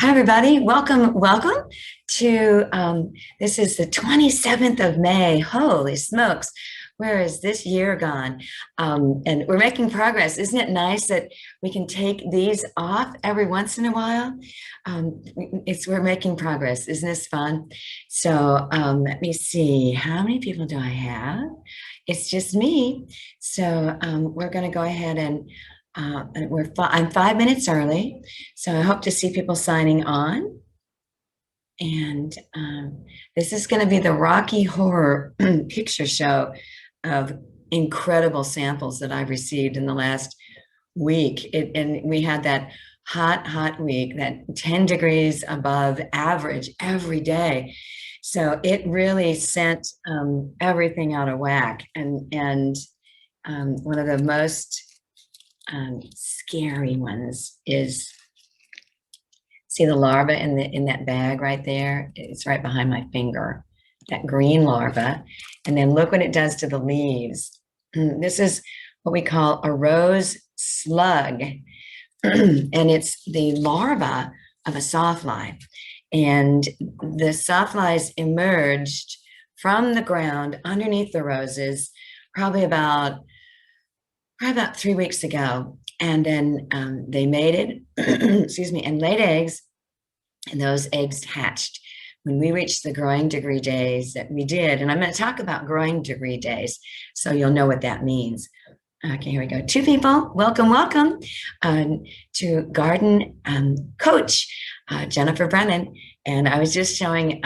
Hi, everybody. Welcome to this is the 27th of May. Holy smokes, where is this year gone? And we're making progress. Isn't it nice that we can take these off every once in a while? We're making progress. Isn't this fun? So let me see. How many people do I have? It's just me. So we're going to go ahead and I'm 5 minutes early, so I hope to see people signing on. And this is going to be the Rocky Horror picture show of incredible samples that I've received in the last week. And we had that hot week, that 10 degrees above average every day. So it really sent everything out of whack. And one of the most scary ones is, see the larva in that bag right there? It's right behind my finger, that green larva. And then look what it does to the leaves. This is what we call a rose slug. And it's the larva of a sawfly. And the sawflies emerged from the ground underneath the roses probably about 3 weeks ago. And then they mated, excuse me, and laid eggs, and those eggs hatched. When we reached the growing degree days that we did, and I'm going to talk about growing degree days, so you'll know what that means. Okay, here we go. 2 people, welcome to Garden Coach, Jennifer Brennan. And I was just showing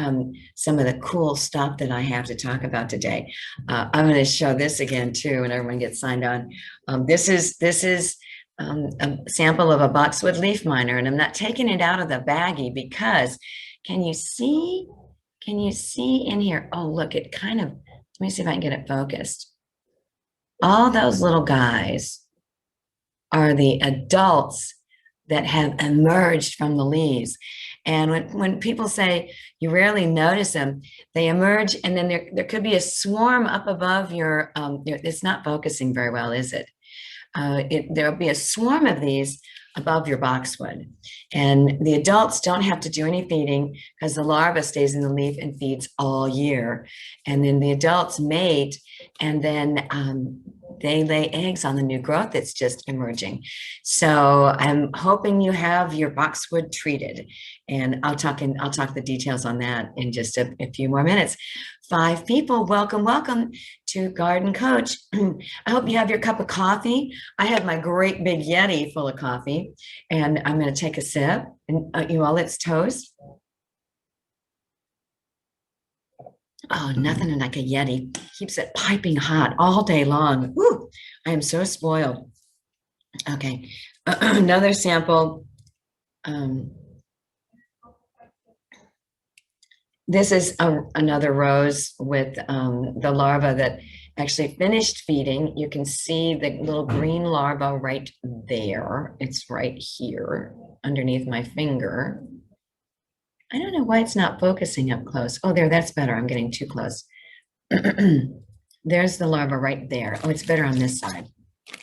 some of the cool stuff that I have to talk about today. I'm going to show this again too, when everyone gets signed on. This is a sample of a boxwood leaf miner, and I'm not taking it out of the baggie because can you see in here? Oh, look, it kind of, let me see if I can get it focused. All those little guys are the adults that have emerged from the leaves. And when people say you rarely notice them, they emerge, and then there could be a swarm up above your, it's not focusing very well, is it? There'll be a swarm of these above your boxwood. And the adults don't have to do any feeding because the larva stays in the leaf and feeds all year. And then the adults mate, and then they lay eggs on the new growth that's just emerging. So I'm hoping you have your boxwood treated, and I'll talk the details on that in just a few more minutes. 5 people, welcome to Garden Coach. I hope you have your cup of coffee. I have my great big Yeti full of coffee, and I'm going to take a sip. And you all, let's toast. Oh, nothing like a Yeti. Keeps it piping hot all day long. Woo, I am so spoiled. Okay, another sample. This is another rose with the larva that actually finished feeding. You can see the little green larva right there. It's right here underneath my finger. I don't know why it's not focusing up close. Oh, there, that's better. I'm getting too close. There's the larva right there. Oh, it's better on this side.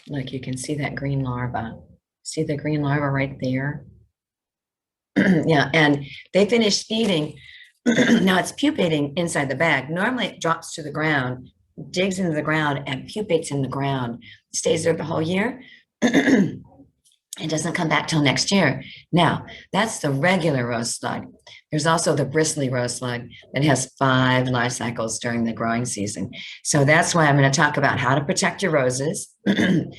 Look, you can see that green larva. See the green larva right there? Yeah, and they finished feeding. Now it's pupating inside the bag. Normally it drops to the ground, digs into the ground, and pupates in the ground. Stays there the whole year. It doesn't come back till next year. Now, that's the regular rose slug. There's also the bristly rose slug that has 5 life cycles during the growing season. So that's why I'm going to talk about how to protect your roses. And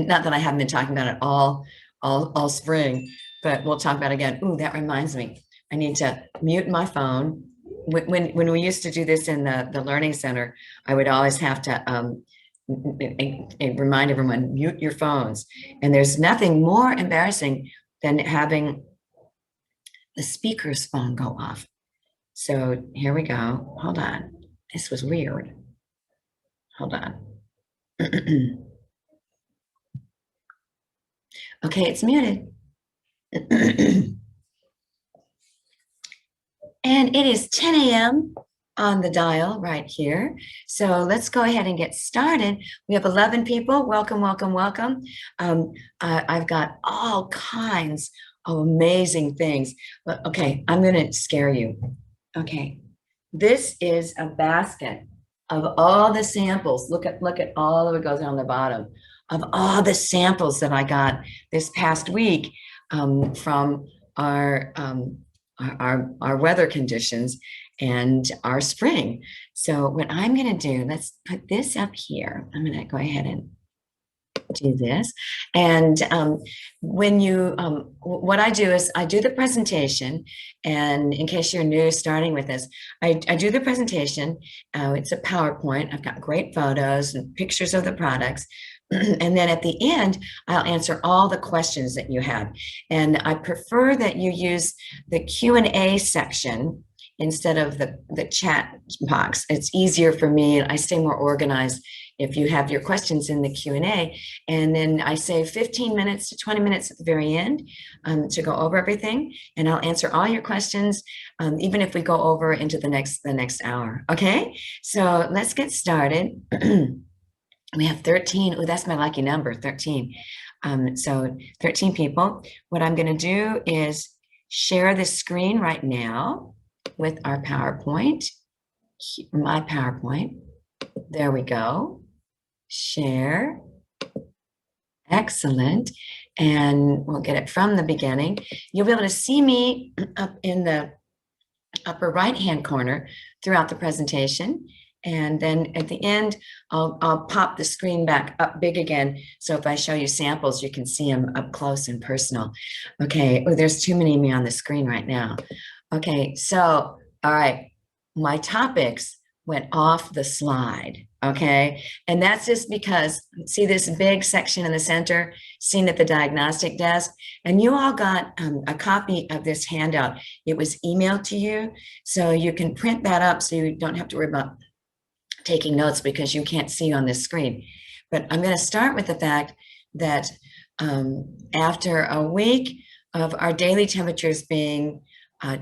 not that I haven't been talking about it all spring, but we'll talk about it again. Ooh, that reminds me. I need to mute my phone. When we used to do this in the Learning Center, I would always have to remind everyone, mute your phones. And there's nothing more embarrassing than having the speaker's phone go off. So here we go. Hold on. This was weird. Hold on. Okay, it's muted. And it is 10 a.m. on the dial right here. So let's go ahead and get started. We have 11 people. Welcome. I've got all kinds amazing things. But okay, I'm going to scare you. Okay, this is a basket of all the samples. Look at all of it goes down the bottom of all the samples that I got this past week from our weather conditions and our spring. So what I'm going to do, let's put this up here. I'm going to go ahead and do this. And when you, what I do is I do the presentation. And in case you're new starting with this, I do the presentation. It's a PowerPoint. I've got great photos and pictures of the products. And then at the end, I'll answer all the questions that you have. And I prefer that you use the Q&A section instead of the chat box. It's easier for me. I stay more organized if you have your questions in the Q&A. And then I save 15 minutes to 20 minutes at the very end to go over everything. And I'll answer all your questions, even if we go over into the next hour. Okay, so let's get started. We have 13. Oh, that's my lucky number, 13. So 13 people. What I'm going to do is share the screen right now with our PowerPoint, my PowerPoint. There we go. Share. Excellent. And we'll get it from the beginning. You'll be able to see me up in the upper right-hand corner throughout the presentation. And then at the end, I'll pop the screen back up big again. So if I show you samples, you can see them up close and personal. Okay, oh, there's too many of me on the screen right now. Okay, so, all right, my topics went off the slide, okay? And that's just because, see this big section in the center, seen at the diagnostic desk? And you all got a copy of this handout. It was emailed to you, so you can print that up so you don't have to worry about taking notes because you can't see on this screen. But I'm going to start with the fact that after a week of our daily temperatures being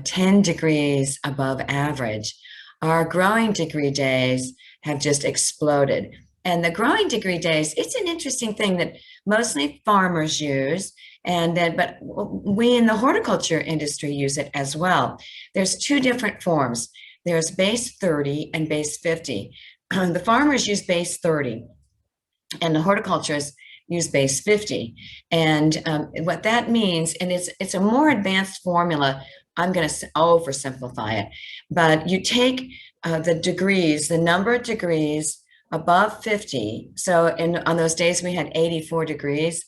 10 degrees above average, our growing degree days have just exploded. And the growing degree days, it's an interesting thing that mostly farmers use, but we in the horticulture industry use it as well. There's two different forms. There's base 30 and base 50. The farmers use base 30 and the horticulturists use base 50. And what that means, and it's a more advanced formula, I'm going to oversimplify it, but you take the degrees, the number of degrees above 50. So on those days we had 84 degrees,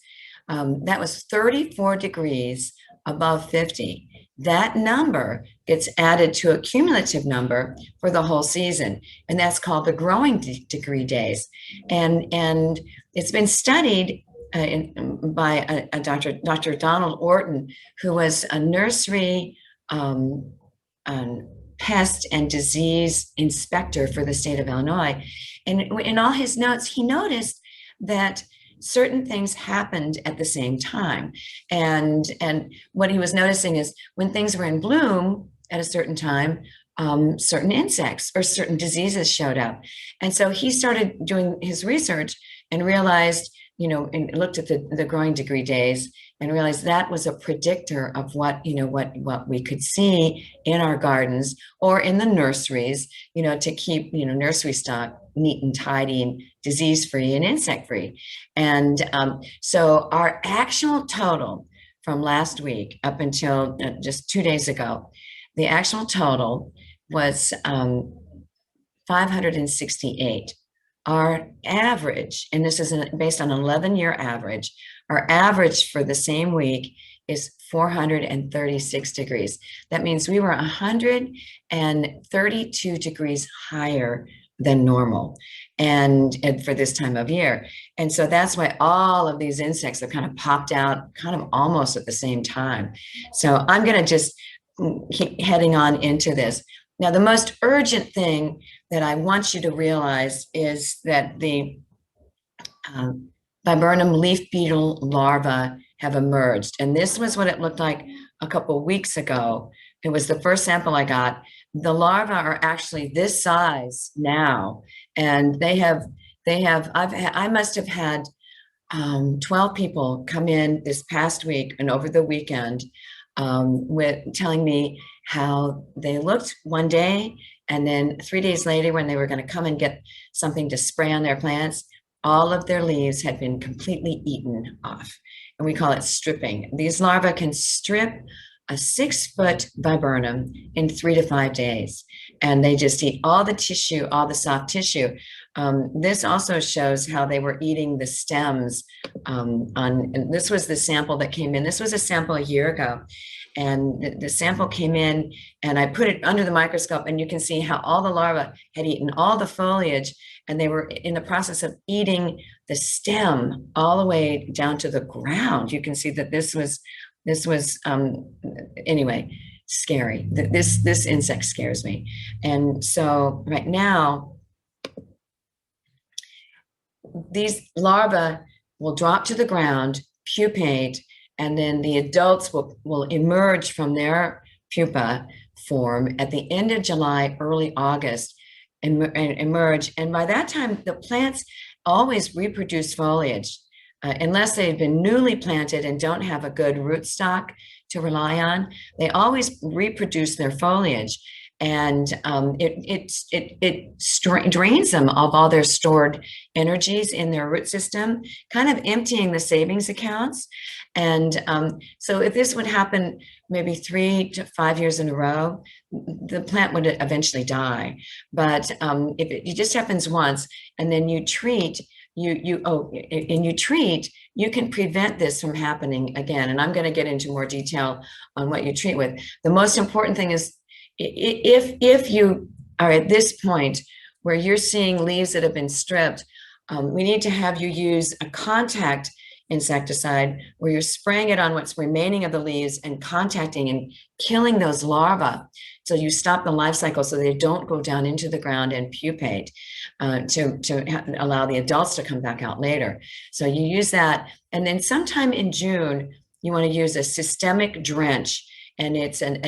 that was 34 degrees above 50. That number gets added to a cumulative number for the whole season, and that's called the growing degree days. And it's been studied by Dr. Donald Orton, who was a nursery pest and disease inspector for the state of Illinois. And in all his notes, he noticed that certain things happened at the same time. And what he was noticing is when things were in bloom at a certain time, certain insects or certain diseases showed up. And so he started doing his research and realized, and looked at the growing degree days and realized that was a predictor of what we could see in our gardens or in the nurseries, to keep, nursery stock neat and tidy and disease-free and insect-free. And so our actual total from last week up until just 2 days ago, the actual total was 568. Our average, and this is based on an 11-year average, our average for the same week is 436 degrees. That means we were 132 degrees higher than normal and for this time of year. And so that's why all of these insects have kind of popped out kind of almost at the same time. So I'm going to just keep heading on into this. Now, the most urgent thing that I want you to realize is that the Viburnum leaf beetle larvae have emerged. And this was what it looked like a couple of weeks ago. It was the first sample I got. The larvae are actually this size now. And I must have had 12 people come in this past week and over the weekend with telling me how they looked one day, and then 3 days later, when they were going to come and get something to spray on their plants, all of their leaves had been completely eaten off. And we call it stripping. These larvae can strip a 6-foot viburnum in 3 to 5 days. And they just eat all the tissue, all the soft tissue. This also shows how they were eating the stems. And this was the sample that came in. This was a sample a year ago. And the sample came in, and I put it under the microscope, and you can see how all the larvae had eaten all the foliage, and they were in the process of eating the stem all the way down to the ground. You can see that this was anyway, scary. This insect scares me. And so right now, these larvae will drop to the ground, pupate, and then the adults will emerge from their pupa form at the end of July, early August, and emerge. And by that time, the plants always reproduce foliage. Unless they've been newly planted and don't have a good rootstock to rely on, they always reproduce their foliage, and it drains them of all their stored energies in their root system, kind of emptying the savings accounts. And so if this would happen maybe 3 to 5 years in a row, the plant would eventually die. But if it just happens once, and then you treat, you can prevent this from happening again. And I'm going to get into more detail on what you treat with. The most important thing is, if you are at this point where you're seeing leaves that have been stripped, we need to have you use a contact insecticide where you're spraying it on what's remaining of the leaves and contacting and killing those larvae. So you stop the life cycle so they don't go down into the ground and pupate, to allow the adults to come back out later. So you use that. And then sometime in June, you want to use a systemic drench. And it's an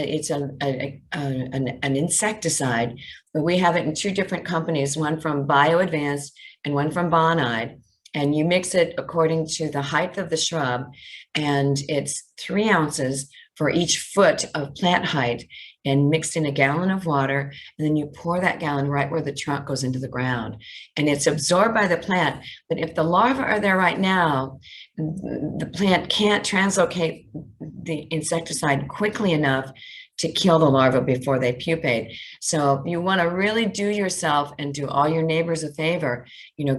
insecticide. We have it in 2 different companies, one from BioAdvanced and one from Bonide. And you mix it according to the height of the shrub. And it's 3 ounces for each foot of plant height, and mixed in a gallon of water. And then you pour that gallon right where the trunk goes into the ground. And it's absorbed by the plant. But if the larvae are there right now, the plant can't translocate the insecticide quickly enough to kill the larvae before they pupate. So you want to really do yourself and do all your neighbors a favor.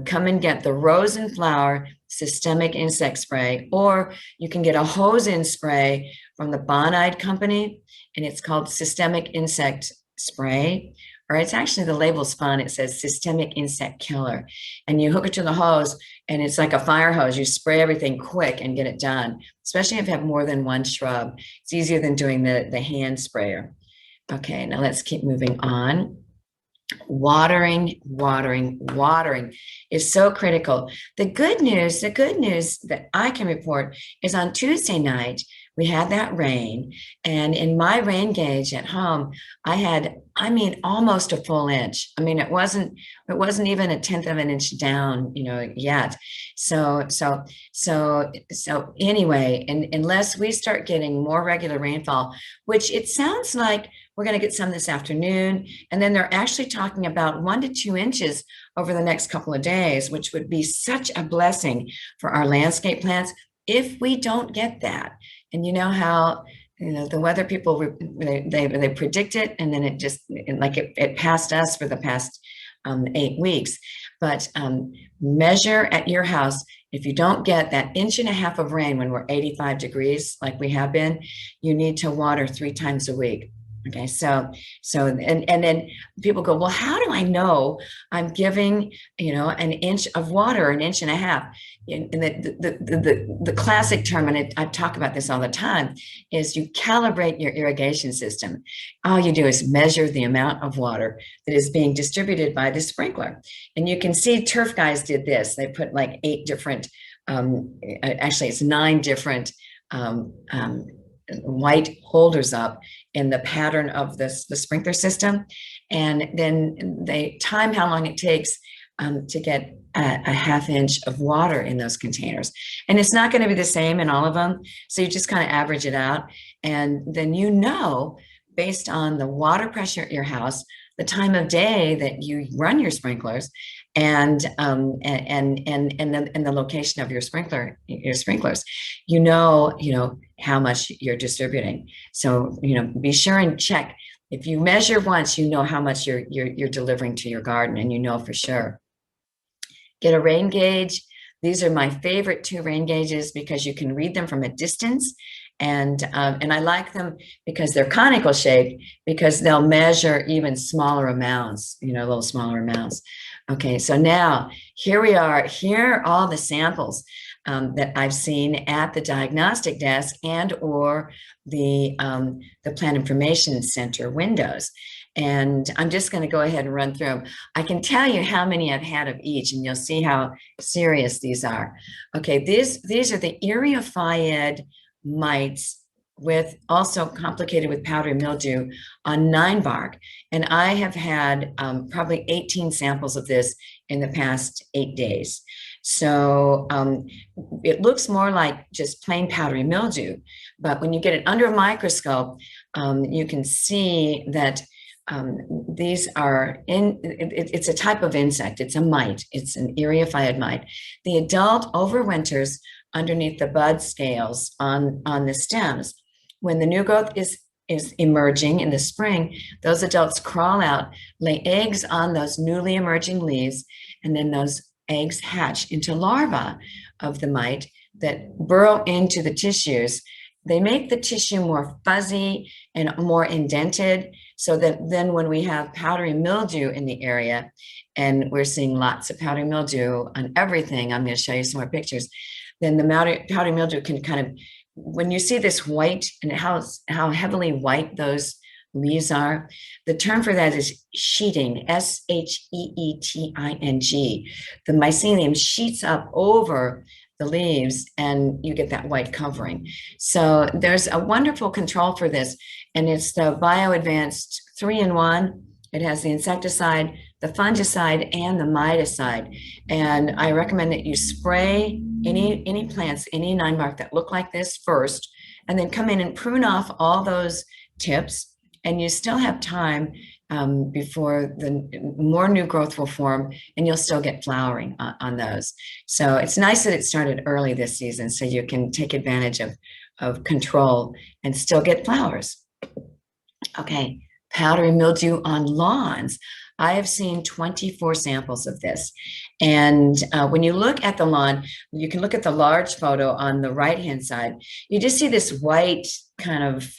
Come and get the Rose and Flower systemic insect spray, or you can get a hose-in spray from the Bonide company, and it's called systemic insect spray. Or it's actually, the label's fun. It says systemic insect killer. And you hook it to the hose, and it's like a fire hose. You spray everything quick and get it done, especially if you have more than one shrub. It's easier than doing the hand sprayer. Okay, now let's keep moving on. Watering is so critical. The good news that I can report is on Tuesday night, we had that rain, and in my rain gauge at home, I had, almost a full inch. It wasn't even 1/10 of an inch down, yet. So anyway, and unless we start getting more regular rainfall, which it sounds like we're going to get some this afternoon, and then they're actually talking about 1 to 2 inches over the next couple of days, which would be such a blessing for our landscape plants if we don't get that. And you know how, the weather people, they predict it, and then it passed us for the past 8 weeks. But measure at your house. If you don't get that 1.5 inches of rain when we're 85 degrees, like we have been, you need to water 3 times a week. Okay, so and then people go, well, how do I know I'm giving, 1 inch of water, 1.5 inches? And the classic term, and I talk about this all the time, is you calibrate your irrigation system. All you do is measure the amount of water that is being distributed by the sprinkler. And you can see Turf Guys did this. They put like 8 different, actually it's 9 different white holders up in the pattern of the sprinkler system, and then they time how long it takes to get a half inch of water in those containers. And it's not going to be the same in all of them. So you just kind of average it out. And then you know, based on the water pressure at your house, the time of day that you run your sprinklers, and the location of your sprinklers, you know how much you're distributing. So be sure and check. If you measure once, you know how much you're delivering to your garden, and you know for sure. Get a rain gauge. These are my favorite 2 rain gauges because you can read them from a distance. And I like them because they're conical shaped, because they'll measure even smaller amounts, a little smaller amounts. Okay, so now here we are. Here are all the samples that I've seen at the diagnostic desk and or the Plant Information Center windows. And I'm just going to go ahead and run through them. I can tell you how many I've had of each, and you'll see how serious these are. Okay, these are the Eriophyid mites, with also complicated with powdery mildew on Ninebark. And I have had probably 18 samples of this in the past 8 days. So it looks more like just plain powdery mildew, but when you get it under a microscope, you can see that these are it's a type of insect. It's a mite. It's an Eriophyid mite. The adult overwinters underneath the bud scales on the stems. When the new growth is emerging in the spring, those adults crawl out, lay eggs on those newly emerging leaves, and then those eggs hatch into larvae of the mite that burrow into the tissues. They make the tissue more fuzzy and more indented, so that then when we have powdery mildew in the area, and we're seeing lots of powdery mildew on everything, I'm going to show you some more pictures, then the powdery mildew can kind of, when you see this white and how heavily white those leaves are, the term for that is sheeting, S-H-E-E-T-I-N-G. The mycelium sheets up over the leaves and you get that white covering. So there's a wonderful control for this, and it's the BioAdvanced 3-in-1. It has the insecticide, the fungicide, and the miticide. And I recommend that you spray any plants, any Ninebark that look like this first, and then come in and prune off all those tips. And you still have time before the more new growth will form, and you'll still get flowering on those. So it's nice that it started early this season, so you can take advantage of control and still get flowers. Okay, powdery mildew on lawns. I have seen 24 samples of this. And when you look at the lawn, you can look at the large photo on the right-hand side. You just see this white kind of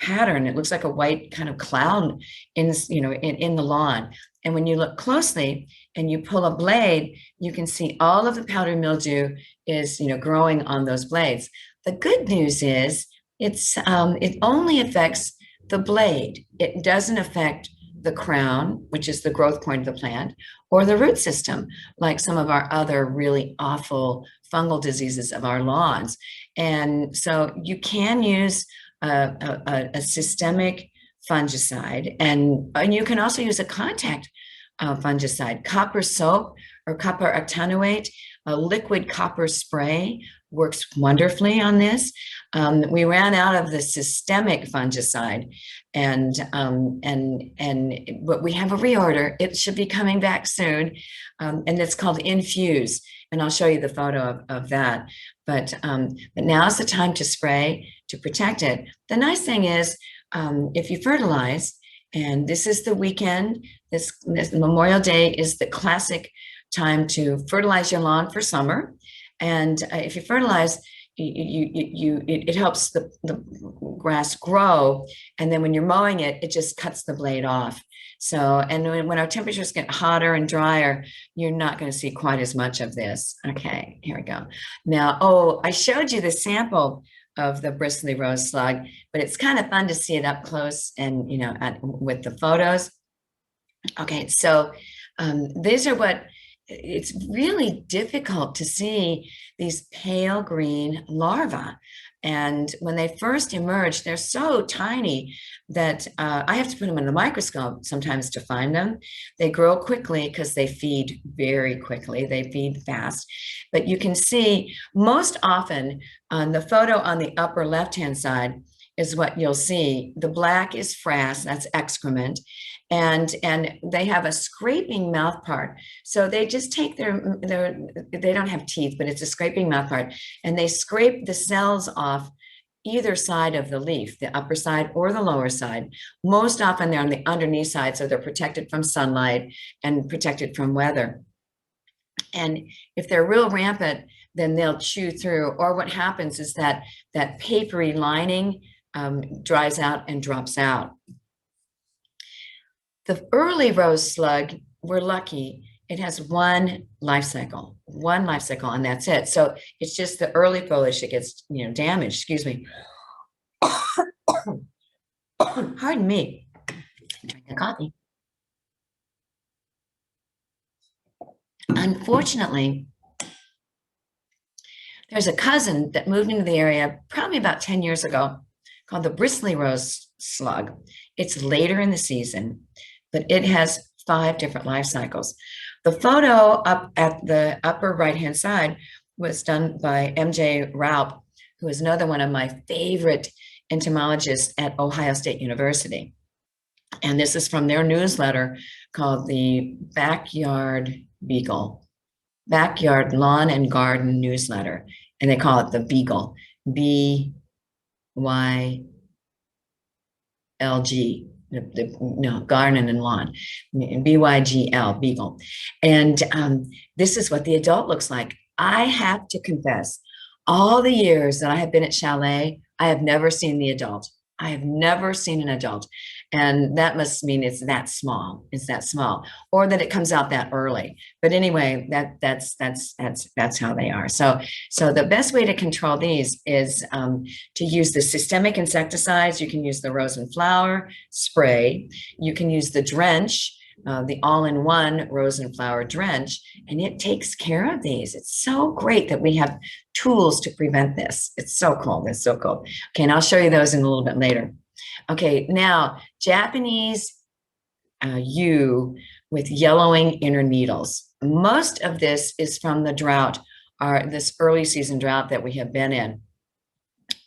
pattern. It looks like a white kind of cloud in the lawn. And when you look closely and you pull a blade, you can see all of the powdery mildew is growing on those blades. The good news is it only affects the blade. It doesn't affect the crown, which is the growth point of the plant, or the root system, like some of our other really awful fungal diseases of our lawns. And so you can use a systemic fungicide, and you can also use a contact fungicide. Copper soap or copper octanoate, a liquid copper spray, works wonderfully on this. We ran out of the systemic fungicide, but we have a reorder. It should be coming back soon, and it's called Infuse, and I'll show you the photo of that. But now's the time to spray to protect it. The nice thing is, if you fertilize, and this is the weekend, this Memorial Day is the classic time to fertilize your lawn for summer. And if you fertilize, it helps the grass grow. And then when you're mowing it, it just cuts the blade off. So, and when our temperatures get hotter and drier, you're not going to see quite as much of this. Okay, here we go. Now, I showed you the sample of the bristly rose slug, but it's kind of fun to see it up close and, with the photos. Okay, so these are what, it's really difficult to see these pale green larvae. And when they first emerge, they're so tiny that I have to put them in the microscope sometimes to find them. They grow quickly because they feed very quickly. They feed fast. But you can see most often on the photo on the upper left-hand side is what you'll see. The black is frass, that's excrement. And they have a scraping mouth part. So they just take they don't have teeth, but it's a scraping mouth part. And they scrape the cells off either side of the leaf, the upper side or the lower side. Most often they're on the underneath side, so they're protected from sunlight and protected from weather. And if they're real rampant, then they'll chew through, or what happens is that papery lining dries out and drops out. The early rose slug, we're lucky, it has one life cycle, and that's it. So it's just the early foliage that gets, damaged, excuse me. Pardon me, drinking coffee. Unfortunately, there's a cousin that moved into the area probably about 10 years ago called the bristly rose slug. It's later in the season, but it has 5 different life cycles. The photo up at the upper right-hand side was done by MJ Raup, who is another one of my favorite entomologists at Ohio State University. And this is from their newsletter called the Backyard Beagle, Backyard Lawn and Garden Newsletter. And they call it the Beagle, BYLG. No, garden and lawn, BYGL, Beagle. And this is what the adult looks like. I have to confess, all the years that I have been at Chalet, I have never seen the adult. I have never seen an adult. And that must mean it's that small. It's that small, or that it comes out that early. But anyway, that's how they are. So the best way to control these is to use the systemic insecticides. You can use the rose and flower spray. You can use the drench, the all-in-one rose and flower drench, and it takes care of these. It's so great that we have tools to prevent this. It's so cool. It's so cool. Okay, and I'll show you those in a little bit later. Okay, now Japanese yew with yellowing inner needles. Most of this is from the drought, or this early season drought that we have been in.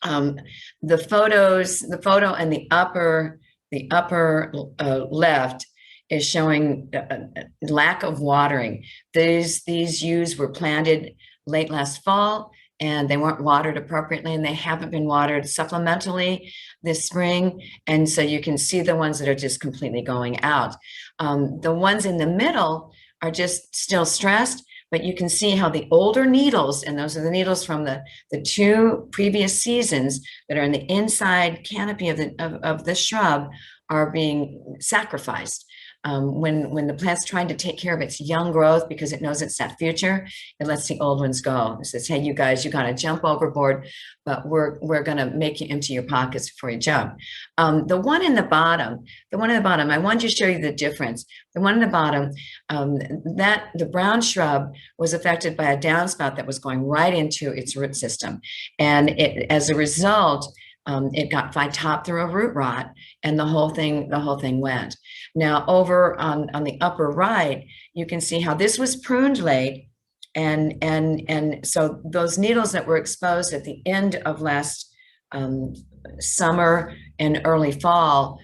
The photo in the upper left is showing lack of watering. These yews were planted late last fall, and they weren't watered appropriately, and they haven't been watered supplementally this spring. And so you can see the ones that are just completely going out. The ones in the middle are just still stressed, but you can see how the older needles, and those are the needles from the 2 previous seasons that are in the inside canopy of the shrub, are being sacrificed. When the plant's trying to take care of its young growth because it knows it's that future, it lets the old ones go. It says, hey, you guys, you got to jump overboard, but we're going to make you empty your pockets before you jump. The one in the bottom, I wanted to show you the difference. The one in the bottom, the brown shrub was affected by a downspout that was going right into its root system. And as a result, it got Phytophthora root rot, and the whole thing went. Now over on the upper right, you can see how this was pruned late, and so those needles that were exposed at the end of last summer and early fall,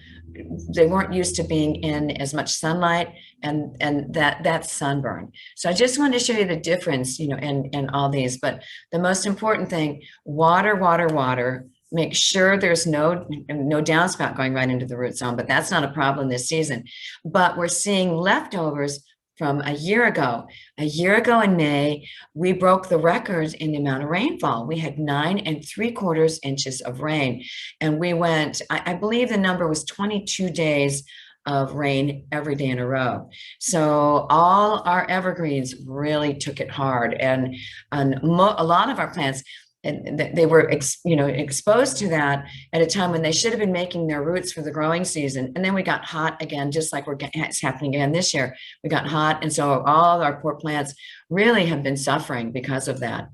they weren't used to being in as much sunlight, and that's sunburn. So I just wanted to show you the difference, in all these. But the most important thing: water. Make sure there's no downspout going right into the root zone, but that's not a problem this season. But we're seeing leftovers from a year ago. A year ago in May, we broke the records in the amount of rainfall. We had 9 3/4 inches of rain, and we went, I believe the number was 22 days of rain every day in a row. So all our evergreens really took it hard, and a lot of our plants, and they were exposed to that at a time when they should have been making their roots for the growing season. And then we got hot again, just like it's happening again this year. We got hot, and so all our poor plants really have been suffering because of that.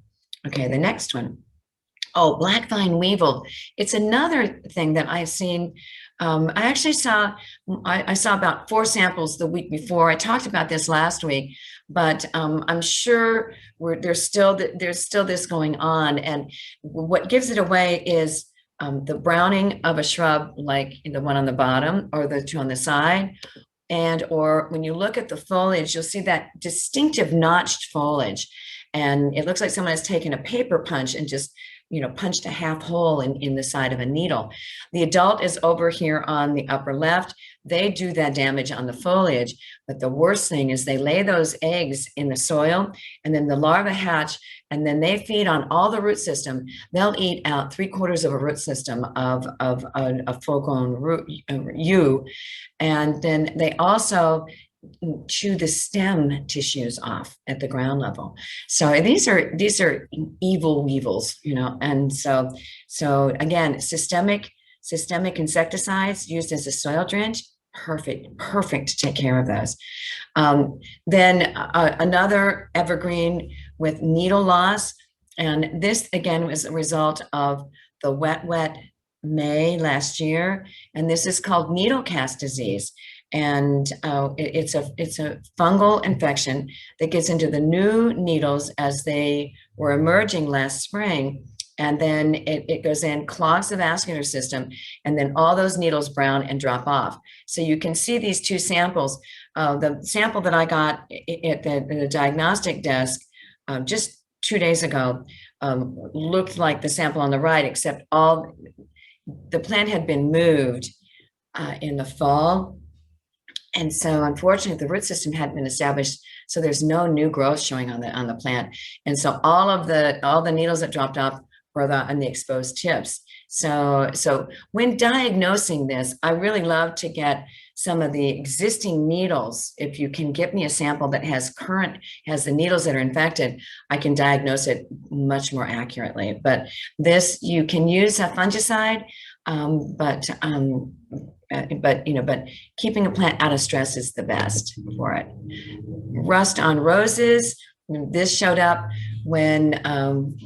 Okay, the next one. Oh, black vine weevil. It's another thing that I've seen. I actually saw, I saw about 4 samples the week before. I talked about this last week, but I'm sure there's still this going on. And what gives it away is the browning of a shrub, like the one on the bottom or the two on the side. And or when you look at the foliage, you'll see that distinctive notched foliage. And it looks like someone has taken a paper punch and just punched a half hole in the side of a needle. The adult is over here on the upper left. They do that damage on the foliage. But the worst thing is they lay those eggs in the soil, and then the larvae hatch, and then they feed on all the root system. They'll eat out 3/4 of a root system of a full-grown root yew. And then they also chew the stem tissues off at the ground level. So these are evil weevils, and so again, systemic insecticides used as a soil drench, perfect to take care of those. Then another evergreen with needle loss, and this again was a result of the wet May last year, and this is called needlecast disease. And it's a fungal infection that gets into the new needles as they were emerging last spring. And then it goes in, clogs the vascular system, and then all those needles brown and drop off. So you can see these 2 samples. The sample that I got at the diagnostic desk just 2 days ago looked like the sample on the right, except the plant had been moved in the fall. And so unfortunately, the root system hadn't been established, so there's no new growth showing on the plant. And so all the needles that dropped off were on the exposed tips. So when diagnosing this, I really love to get some of the existing needles. If you can get me a sample that has the needles that are infected, I can diagnose it much more accurately. But this, you can use a fungicide, but keeping a plant out of stress is the best for it. Rust on roses. This showed up when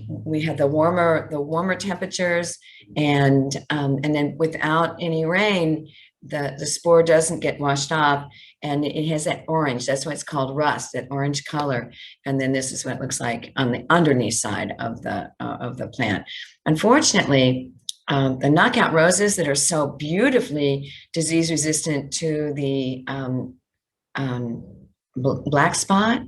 we had the warmer temperatures, and then without any rain, the spore doesn't get washed off, and it has that orange. That's why it's called rust, that orange color. And then this is what it looks like on the underneath side of the plant. Unfortunately, the knockout roses that are so beautifully disease resistant to the black spot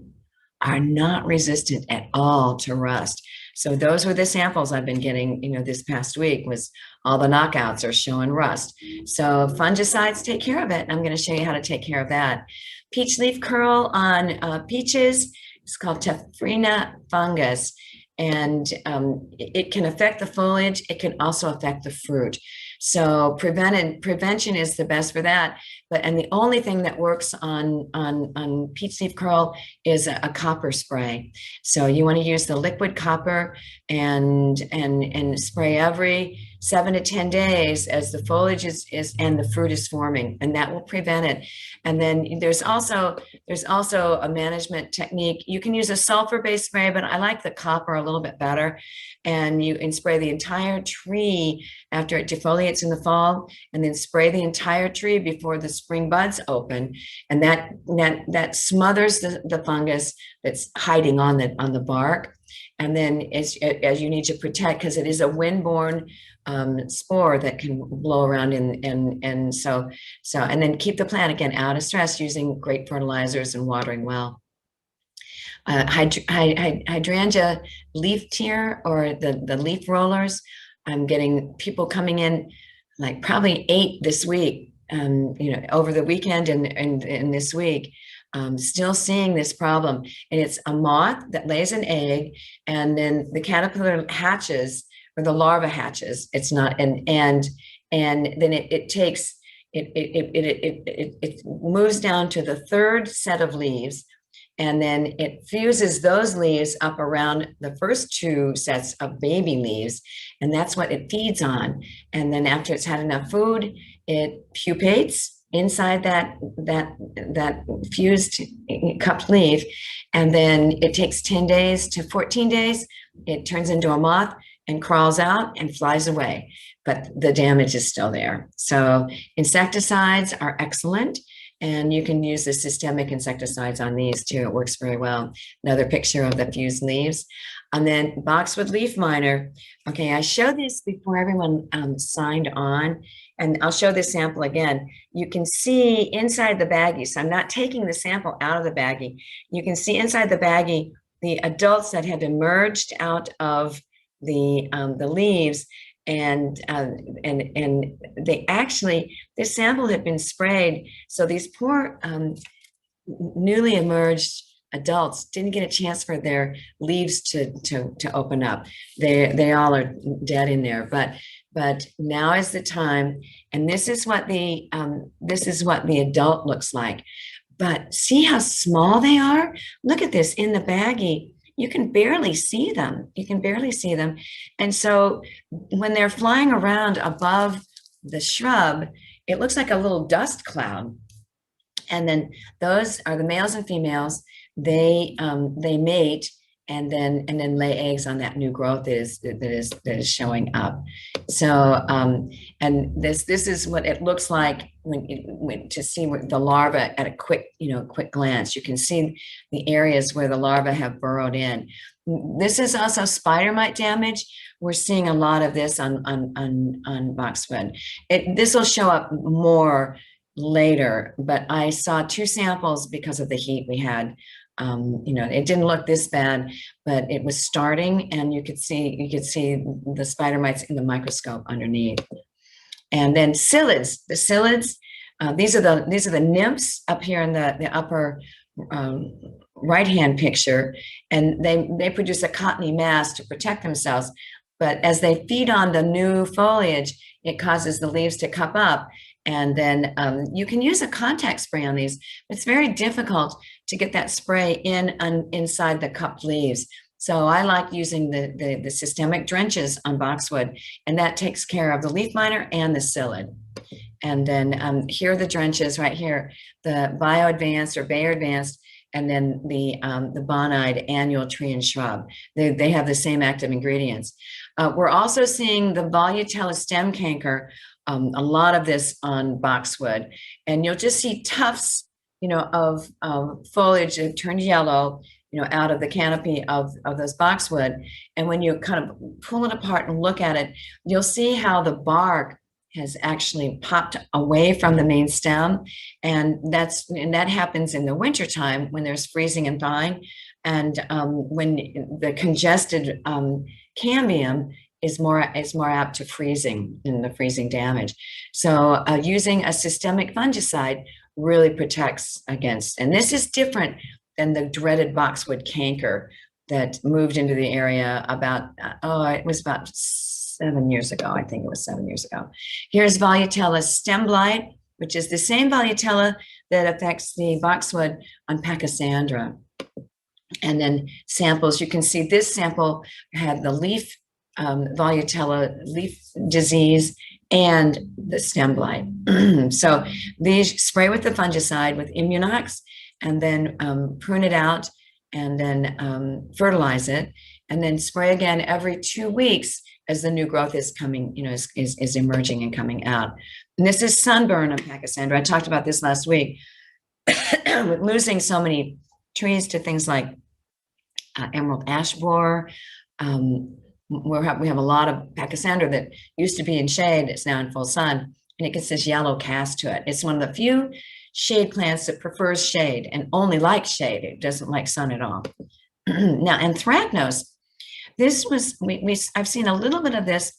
are not resistant at all to rust. So those were the samples I've been getting, this past week, was all the knockouts are showing rust. So fungicides take care of it. I'm going to show you how to take care of that. Peach leaf curl on peaches. It's called Taphrina fungus. And it can affect the foliage. It can also affect the fruit. So prevention is the best for that. And the only thing that works on peach leaf curl is a copper spray. So you want to use the liquid copper and spray every 7 to 10 days as the foliage is and the fruit is forming, and that will prevent it. And then there's also a management technique. You can use a sulfur-based spray, but I like the copper a little bit better. And you can spray the entire tree after it defoliates in the fall, and then spray the entire tree before the spring buds open. And that smothers the fungus that's hiding on the bark. And then as you need to protect, because it is a wind-borne spore that can blow around and then keep the plant again out of stress using great fertilizers and watering well. Hydrangea leaf tier, or the leaf rollers. I'm getting people coming in, like probably 8 this week, over the weekend and this week. Still seeing this problem, and it's a moth that lays an egg, and then the caterpillar hatches, or the larva hatches. It's not, and then it moves down to the 3rd set of leaves, and then it fuses those leaves up around the first 2 sets of baby leaves, and that's what it feeds on. And then after it's had enough food, it pupates inside that fused cupped leaf, and then it takes 10 days to 14 days. It turns into a moth, and crawls out and flies away, but the damage is still there. So insecticides are excellent, and you can use the systemic insecticides on these too. It works very well. Another picture of the fused leaves. And then boxwood leaf miner. Okay, I showed this before everyone signed on, and I'll show this sample again. You can see inside the baggie, so I'm not taking the sample out of the baggie. You can see inside the baggie the adults that have emerged out of the leaves, and they actually, this sample had been sprayed, so these poor newly emerged adults didn't get a chance for their leaves to open up. They all are dead in there, but now is the time, and this is what the adult looks like. But see how small they are? Look at this in the baggie. You can barely see them. You can barely see them. And so when they're flying around above the shrub, it looks like a little dust cloud. And then those are the males and females. They mate and then lay eggs on that new growth that is showing up. So and this is what it looks like when to see the larva at a quick glance. You can see the areas where the larvae have burrowed in. This is also spider mite damage. We're seeing a lot of this on boxwood. This will show up more later, but I saw 2 samples because of the heat we had. It didn't look this bad, but it was starting, and you could see the spider mites in the microscope underneath. And then psyllids, the psyllids, these are the nymphs up here in the upper right-hand picture, and they produce a cottony mass to protect themselves. But as they feed on the new foliage, it causes the leaves to cup up. And then you can use a contact spray on these. It's very difficult to get that spray inside the cupped leaves. So I like using the systemic drenches on boxwood, and that takes care of the leaf miner and the psyllid. And then here are the drenches right here, the bio-advanced or Bayer advanced, and then the bonide annual tree and shrub. They have the same active ingredients. We're also seeing the Volutella stem canker, a lot of this on boxwood, and you'll just see tufts, of foliage that turned yellow, out of the canopy of those boxwood. And when you kind of pull it apart and look at it, you'll see how the bark has actually popped away from the main stem. And that happens in the wintertime when there's freezing and thawing. And when the congested cambium is more apt to freezing in the freezing damage. So using a systemic fungicide really protects against, and this is different than the dreaded boxwood canker that moved into the area about, it was about 7 years ago. I think it was 7 years ago. Here's Volutella stem blight, which is the same Volutella that affects the boxwood on Pachysandra. And then samples, you can see this sample had the leaf Volutella leaf disease and the stem blight. So these spray with the fungicide with Immunox, and then prune it out, and then fertilize it, and then spray again every 2 weeks as the new growth is coming, is emerging and coming out. And this is sunburn on Pachysandra. I talked about this last week. With losing so many trees to things like emerald ash borer, we have a lot of Pachysandra that used to be in shade. It's now in full sun, and it gets this yellow cast to it. It's one of the few shade plants that prefers shade and only likes shade. It doesn't like sun at all. Now, Anthracnose, this was, I've seen a little bit of this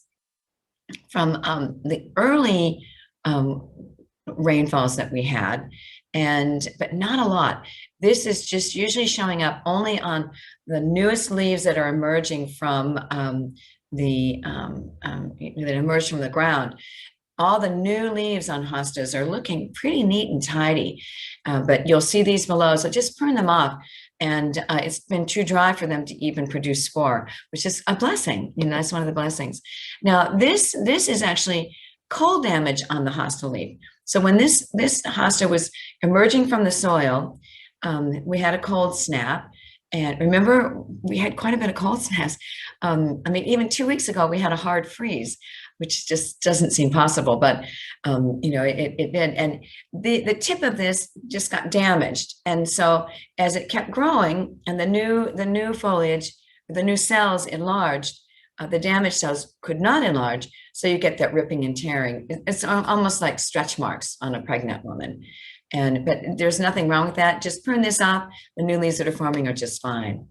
from the early rainfalls that we had, but not a lot. This is just usually showing up only on the newest leaves that are emerging from that emerge from the ground. All the new leaves on hostas are looking pretty neat and tidy, but you'll see these below. So just prune them off. And it's been too dry for them to even produce spore, which is a blessing. That's one of the blessings. Now, this is actually cold damage on the hosta leaf. So when this hosta was emerging from the soil, we had a cold snap, And remember, we had quite a bit of cold snaps. I mean, even 2 weeks ago, we had a hard freeze, which just doesn't seem possible, but it did. And the tip of this just got damaged. And so as it kept growing and the new foliage, the new cells enlarged, the damaged cells could not enlarge. So you get that ripping and tearing. It's almost like stretch marks on a pregnant woman. But there's nothing wrong with that. Just prune this off. The new leaves that are forming are just fine.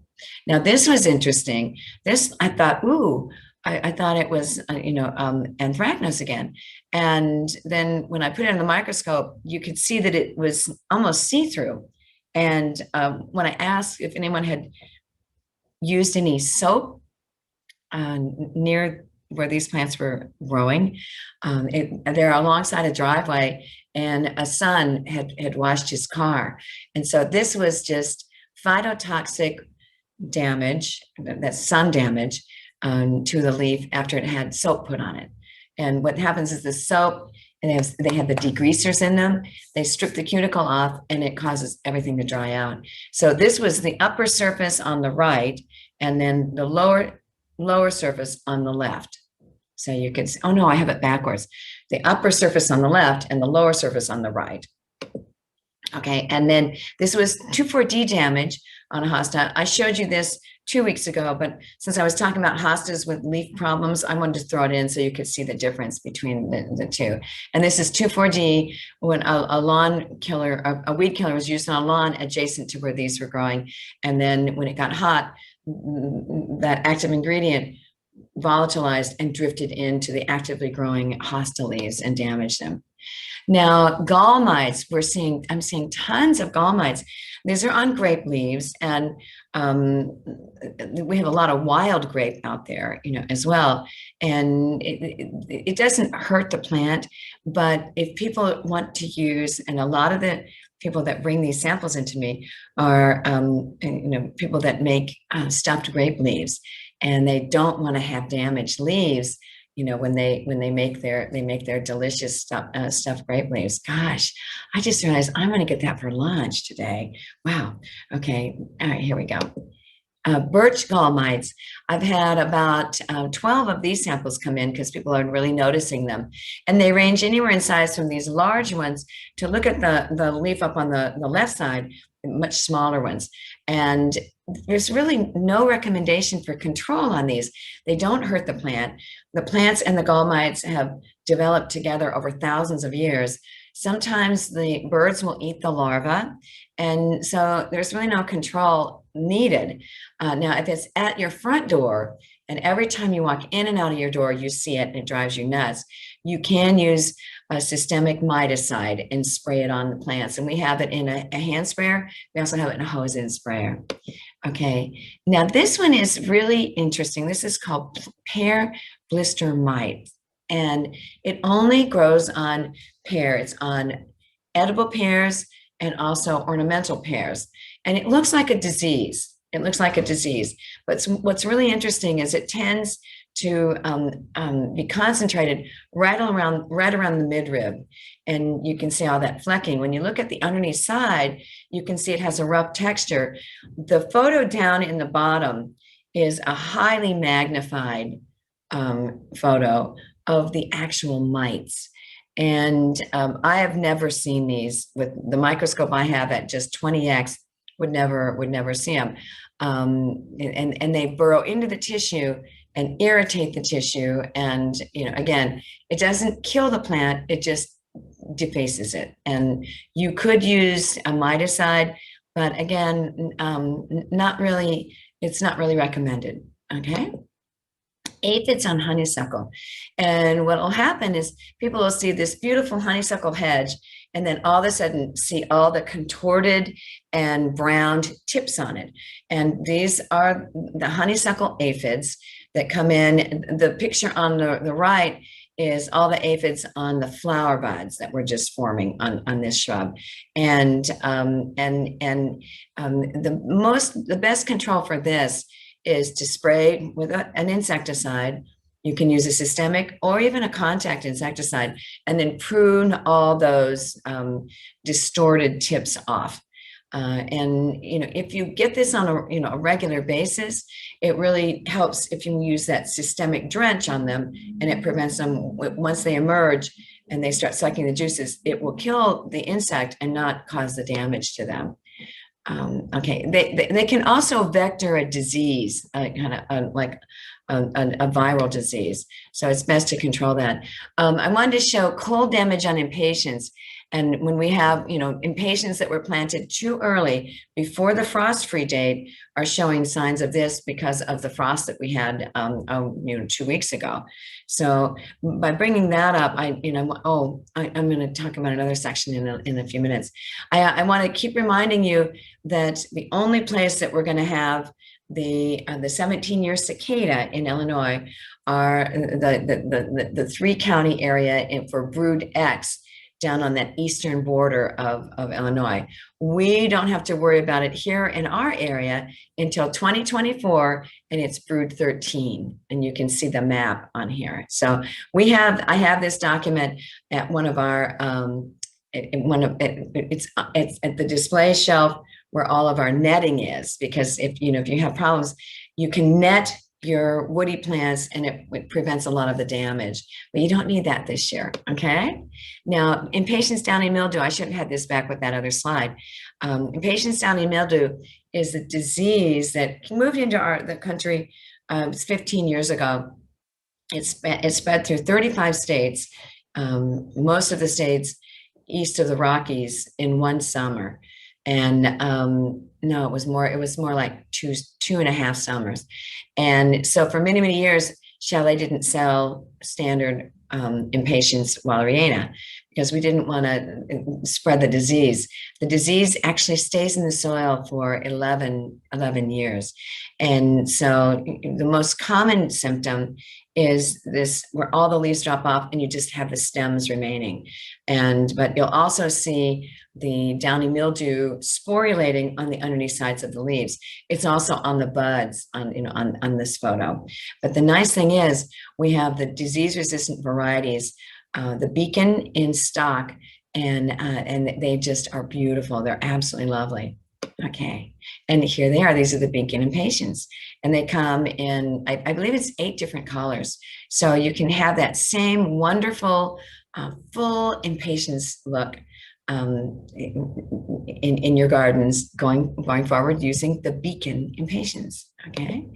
Now, this was interesting. This, I thought, ooh, I thought it was, Anthracnose again. And then when I put it in the microscope, you could see that it was almost see-through. And when I asked if anyone had used any soap near where these plants were growing, they're alongside a driveway, and a son had washed his car. And so this was just phytotoxic damage, that's sun damage to the leaf after it had soap put on it. And what happens is the soap, and they have the degreasers in them, they strip the cuticle off and it causes everything to dry out. So this was the upper surface on the right, and then the lower surface on the left. So you can see, oh no, I have it backwards. The upper surface on the left and the lower surface on the right. Okay, and then this was 2,4-D damage on a hosta. I showed you this 2 weeks ago, but since I was talking about hostas with leaf problems, I wanted to throw it in so you could see the difference between the two. And this is 2,4-D when a lawn killer, a weed killer was used on a lawn adjacent to where these were growing. And then when it got hot, that active ingredient volatilized and drifted into the actively growing hosta leaves and damaged them. Now, gall mites, I'm seeing tons of gall mites. These are on grape leaves, and we have a lot of wild grape out there, as well. And it doesn't hurt the plant, but if people want to use, and a lot of the people that bring these samples into me are, people that make stuffed grape leaves, and they don't want to have damaged leaves. When they make their delicious stuffed grape leaves. Gosh, I just realized I'm going to get that for lunch today. Wow. Okay. All right. Here we go. Birch gall mites. I've had about 12 of these samples come in because people are really noticing them, and they range anywhere in size from these large ones to, look at the leaf up on the left side, much smaller ones. And there's really no recommendation for control on these. They don't hurt the plant. The plants and the gall mites have developed together over thousands of years. Sometimes the birds will eat the larva, and so there's really no control needed. Now, if it's at your front door, and every time you walk in and out of your door, you see it and it drives you nuts, you can use a systemic miticide and spray it on the plants. And we have it in a hand sprayer. We also have it in a hose-in sprayer. Okay, now this one is really interesting. This is called pear blister mite, and it only grows on pear. It's on edible pears and also ornamental pears. And it looks like a disease. It looks like a disease. But what's really interesting is it tends to be concentrated right around the midrib. And you can see all that flecking. When you look at the underneath side, you can see it has a rough texture. The photo down in the bottom is a highly magnified photo of the actual mites. And I have never seen these with the microscope I have at just 20x, would never see them. And they burrow into the tissue and irritate the tissue. And, again, it doesn't kill the plant, it just defaces it. And you could use a miticide, but again, it's not really recommended, okay? Aphids on honeysuckle. And what will happen is people will see this beautiful honeysuckle hedge, and then all of a sudden see all the contorted and browned tips on it. And these are the honeysuckle aphids that come in. The picture on the right is all the aphids on the flower buds that were just forming on this shrub. And the best control for this is to spray with an insecticide. You can use a systemic or even a contact insecticide, and then prune all those distorted tips off. And if you get this on a regular basis, it really helps if you use that systemic drench on them, and it prevents them once they emerge and they start sucking the juices. It will kill the insect and not cause the damage to them. Okay, they can also vector a disease, kind of like a viral disease. So it's best to control that. I wanted to show cold damage on impatiens. And when we have, impatiens that were planted too early before the frost-free date are showing signs of this because of the frost that we had, 2 weeks ago. So by bringing that up, I'm going to talk about another section in a few minutes. I want to keep reminding you that the only place that we're going to have the 17-year cicada in Illinois are the 3-county area for brood X down on that eastern border of Illinois. We don't have to worry about it here in our area until 2024, and it's brood 13, and you can see the map on here. So I have this document at one of our it's at the display shelf where all of our netting is, because if you have problems, you can net your woody plants and it prevents a lot of the damage, but you don't need that this year. Okay. Now, impatiens downy mildew, I should have had this back with that other slide. Impatiens downy mildew is a disease that moved into the country 15 years ago. It spread through 35 states, most of the states east of the Rockies in one summer. And no, it was more like two and a half summers. And so for many, many years, Chalet didn't sell standard impatiens walleriana because we didn't want to spread the disease. The disease actually stays in the soil for 11 years. And so the most common symptom is this, where all the leaves drop off and you just have the stems remaining. But you'll also see the downy mildew sporulating on the underneath sides of the leaves. It's also on the buds on this photo. But the nice thing is we have the disease-resistant varieties, the Beacon in stock, and they just are beautiful. They're absolutely lovely. Okay, and here they are. These are the Beacon impatiens, and they come in, I believe it's 8 different colors. So you can have that same wonderful full impatiens look in your gardens going forward using the Beacon impatiens. Okay.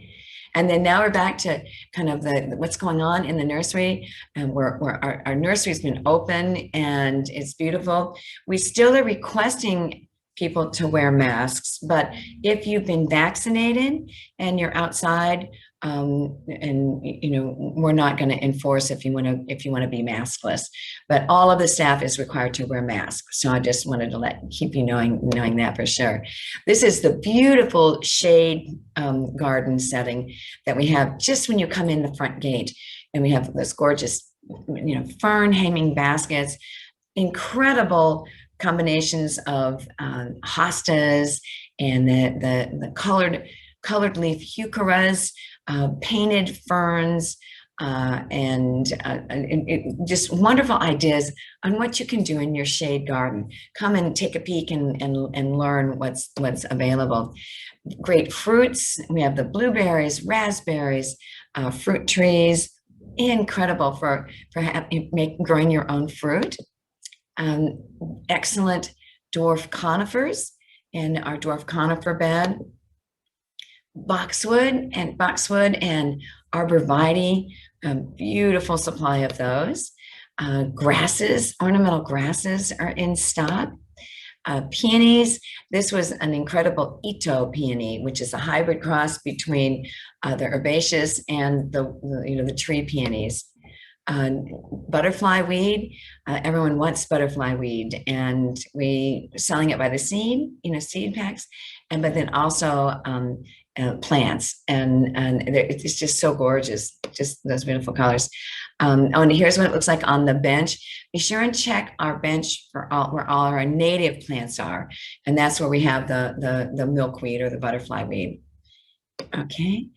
And then now we're back to kind of what's going on in the nursery, and where our nursery's been open and it's beautiful. We still are requesting people to wear masks, but if you've been vaccinated and you're outside, we're not going to enforce if you want to be maskless, but all of the staff is required to wear masks. So I just wanted to keep you knowing that for sure. This is the beautiful shade garden setting that we have just when you come in the front gate, and we have this gorgeous, fern hanging baskets, incredible combinations of hostas and the colored leaf heucheras, painted ferns, and just wonderful ideas on what you can do in your shade garden. Come and take a peek and learn what's available. Great fruits. We have the blueberries, raspberries, fruit trees. Incredible for growing your own fruit. Excellent dwarf conifers in our dwarf conifer bed. Boxwood and arborvitae, beautiful supply of those. Grasses, ornamental grasses are in stock. Peonies, this was an incredible Ito peony, which is a hybrid cross between the herbaceous and the tree peonies. Butterfly weed, everyone wants butterfly weed, and we selling it by the seed, seed packs, but then also plants, and it's just so gorgeous, just those beautiful colors. And here's what it looks like on the bench. Be sure and check our bench for where all our native plants are, and that's where we have the milkweed or the butterfly weed. Okay,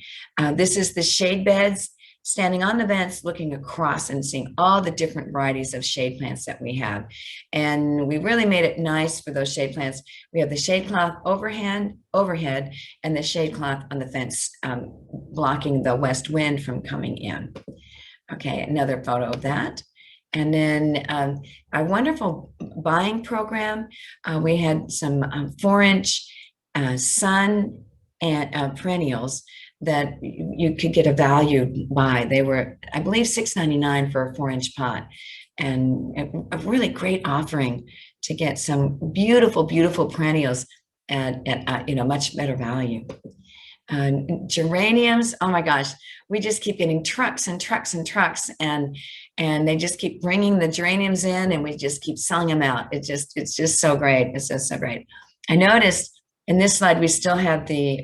this is the shade beds. standing on the vents, looking across and seeing all the different varieties of shade plants that we have. And we really made it nice for those shade plants. We have the shade cloth overhead, and the shade cloth on the fence, blocking the west wind from coming in. Okay, another photo of that. And then our wonderful buying program, we had some 4-inch sun and perennials that you could get a value buy. They were, I believe, $6.99 for a 4-inch pot, and a really great offering to get some beautiful, beautiful perennials at much better value. Geraniums, oh my gosh, we just keep getting trucks and trucks and trucks, and they just keep bringing the geraniums in, and we just keep selling them out. It's just so great. It's just so great. I noticed in this slide we still have the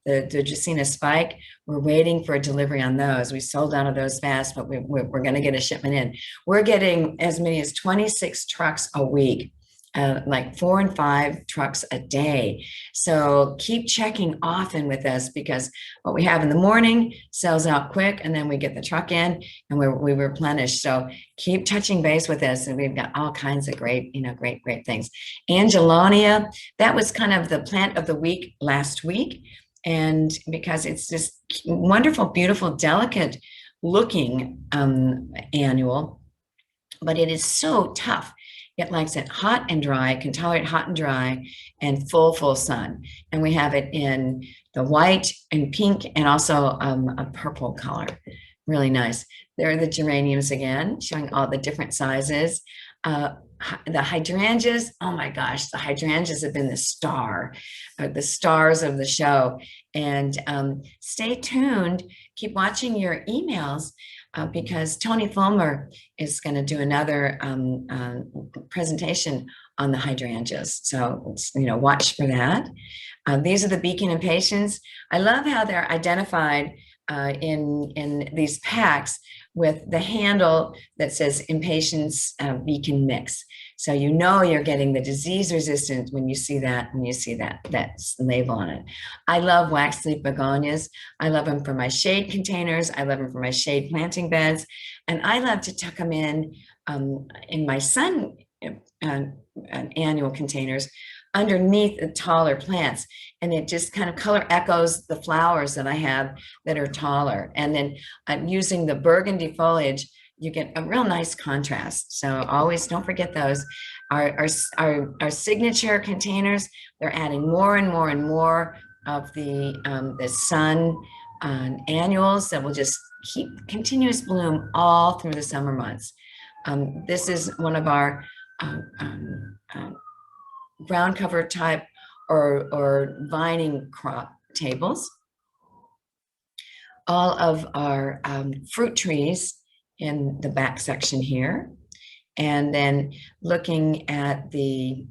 Dracaena spike. We're waiting for a delivery on those. We sold out of those fast, but we're going to get a shipment in. We're getting as many as 26 trucks a week. Like 4 and 5 trucks a day. So keep checking often with us, because what we have in the morning sells out quick, and then we get the truck in and we replenish. So keep touching base with us, and we've got all kinds of great things. Angelonia, that was kind of the plant of the week last week. And because it's this wonderful, beautiful, delicate looking annual, but it is so tough. It likes it hot and dry, can tolerate hot and dry, and full sun. And we have it in the white and pink, and also a purple color. Really nice. There are the geraniums again, showing all the different sizes. The hydrangeas, oh my gosh, the hydrangeas have been the stars of the show. And stay tuned, keep watching your emails, because Tony Fulmer is going to do another presentation on the hydrangeas. So, watch for that. These are the beacon impatiens. I love how they're identified in these packs with the handle that says impatiens beacon mix. So you're getting the disease resistant when you see that label on it. I love wax leaf begonias. I love them for my shade containers. I love them for my shade planting beds. And I love to tuck them in my sun annual containers underneath the taller plants. And it just kind of color echoes the flowers that I have that are taller. And then I'm using the burgundy foliage, you get a real nice contrast. So always don't forget those. Our signature containers, they're adding more and more and more of the sun annuals that will just keep continuous bloom all through the summer months. This is one of our ground cover type or vining crop tables. All of our fruit trees in the back section here, and then looking at the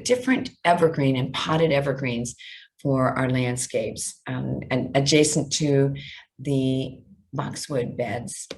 different evergreen and potted evergreens for our landscapes, and adjacent to the boxwood beds.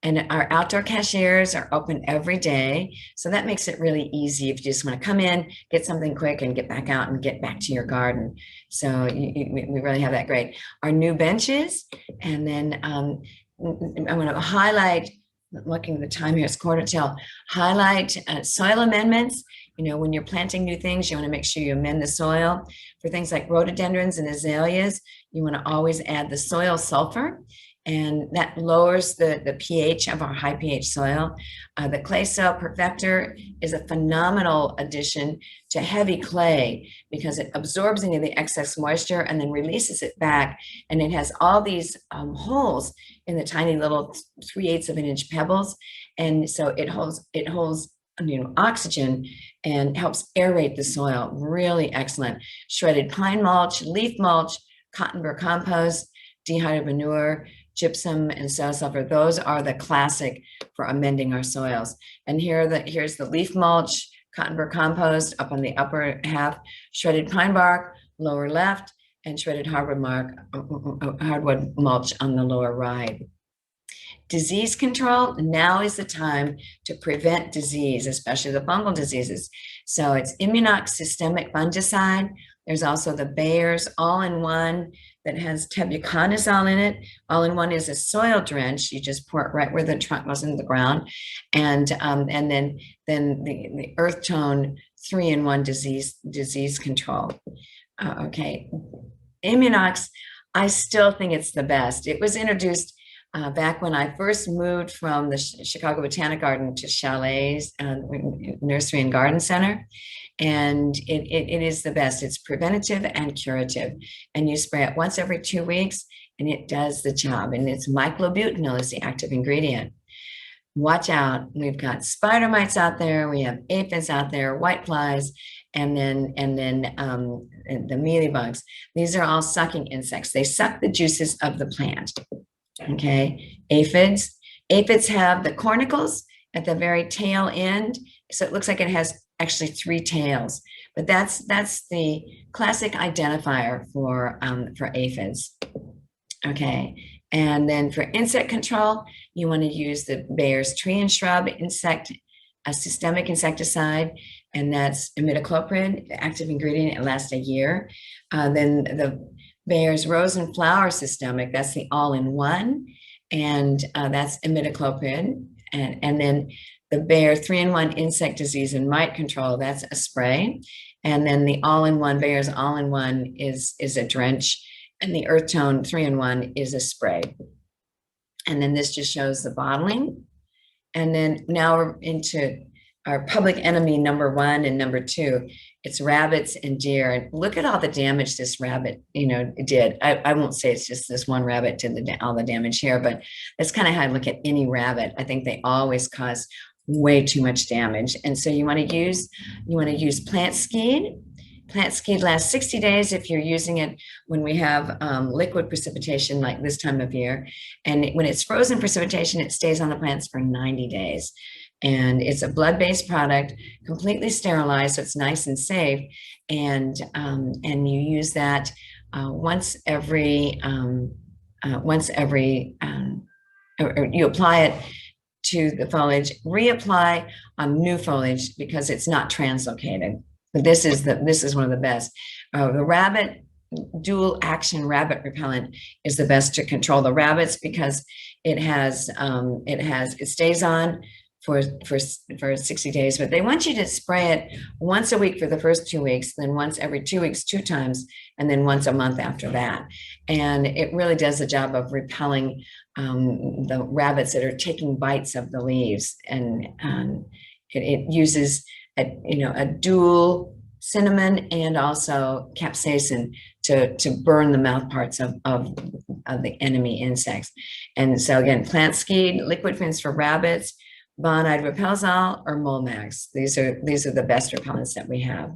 And our outdoor cashiers are open every day. So that makes it really easy if you just want to come in, get something quick, and get back out and get back to your garden. So we really have that great. Our new benches. And then I'm going to highlight, looking at the time here, it's 1:15, highlight soil amendments. When you're planting new things, you want to make sure you amend the soil. For things like rhododendrons and azaleas, you want to always add the soil sulfur, and that lowers the pH of our high pH soil. The clay soil perfector is a phenomenal addition to heavy clay because it absorbs any of the excess moisture and then releases it back. And it has all these holes in the tiny little 3/8 of an inch pebbles. And so it holds oxygen and helps aerate the soil. Really excellent. Shredded pine mulch, leaf mulch, cotton burr compost, dehydrated manure, gypsum, and soil sulfur. Those are the classic for amending our soils. And here's the leaf mulch, cotton burr compost up on the upper half, shredded pine bark, lower left, and shredded hardwood mulch on the lower right. Disease control, now is the time to prevent disease, especially the fungal diseases. So it's Immunox systemic fungicide. There's also the Bayer's all-in-one that has tebuconazole in it. All-in-one is a soil drench. You just pour it right where the trunk goes into the ground. And then the earth tone 3-in-1 disease control. Okay. Immunox, I still think it's the best. It was introduced back when I first moved from the Chicago Botanic Garden to Chalet's Nursery and Garden Center. And it is the best. It's preventative and curative. And you spray it once every 2 weeks and it does the job. And it's myclobutanil is the active ingredient. Watch out. We've got spider mites out there. We have aphids out there, whiteflies, and then the mealybugs. These are all sucking insects. They suck the juices of the plant. Okay. Aphids have the cornicles at the very tail end. So it looks like it has actually 3 tails, but that's the classic identifier for aphids. Okay. And then for insect control, you want to use the Bayer's tree and shrub a systemic insecticide, and that's imidacloprid, the active ingredient. It lasts a year. Then the Bayer's rose and flower systemic, that's the all-in-one, and that's imidacloprid. And then the Bayer 3-in-1 insect disease and mite control, that's a spray. And then the all-in-one, Bayer's all-in-one is a drench, and the earth tone 3-in-1 is a spray. And then this just shows the bottling. And then now we're into our public enemy number 1 and number 2. It's rabbits and deer. And look at all the damage this rabbit, did. I won't say it's just this one rabbit did all the damage here, but that's kind of how I look at any rabbit. I think they always cause way too much damage. And so you want to use plant skeed. Plant skeed lasts 60 days if you're using it when we have liquid precipitation like this time of year. And when it's frozen precipitation, it stays on the plants for 90 days. And it's a blood-based product, completely sterilized, so it's nice and safe. And you use that once every, or you apply it to the foliage, reapply on new foliage because it's not translocated. But this is one of the best. The rabbit dual action rabbit repellent is the best to control the rabbits because it stays on for 60 days, but they want you to spray it once a week for the first 2 weeks, then once every 2 weeks, 2 times, and then once a month after that. And it really does the job of repelling the rabbits that are taking bites of the leaves. And it uses a dual cinnamon and also capsaicin to burn the mouth parts of the enemy insects. And so again, plant skeed, liquid rinse for rabbits, Bonide Repelzol, or Molmax. These are the best repellents that we have.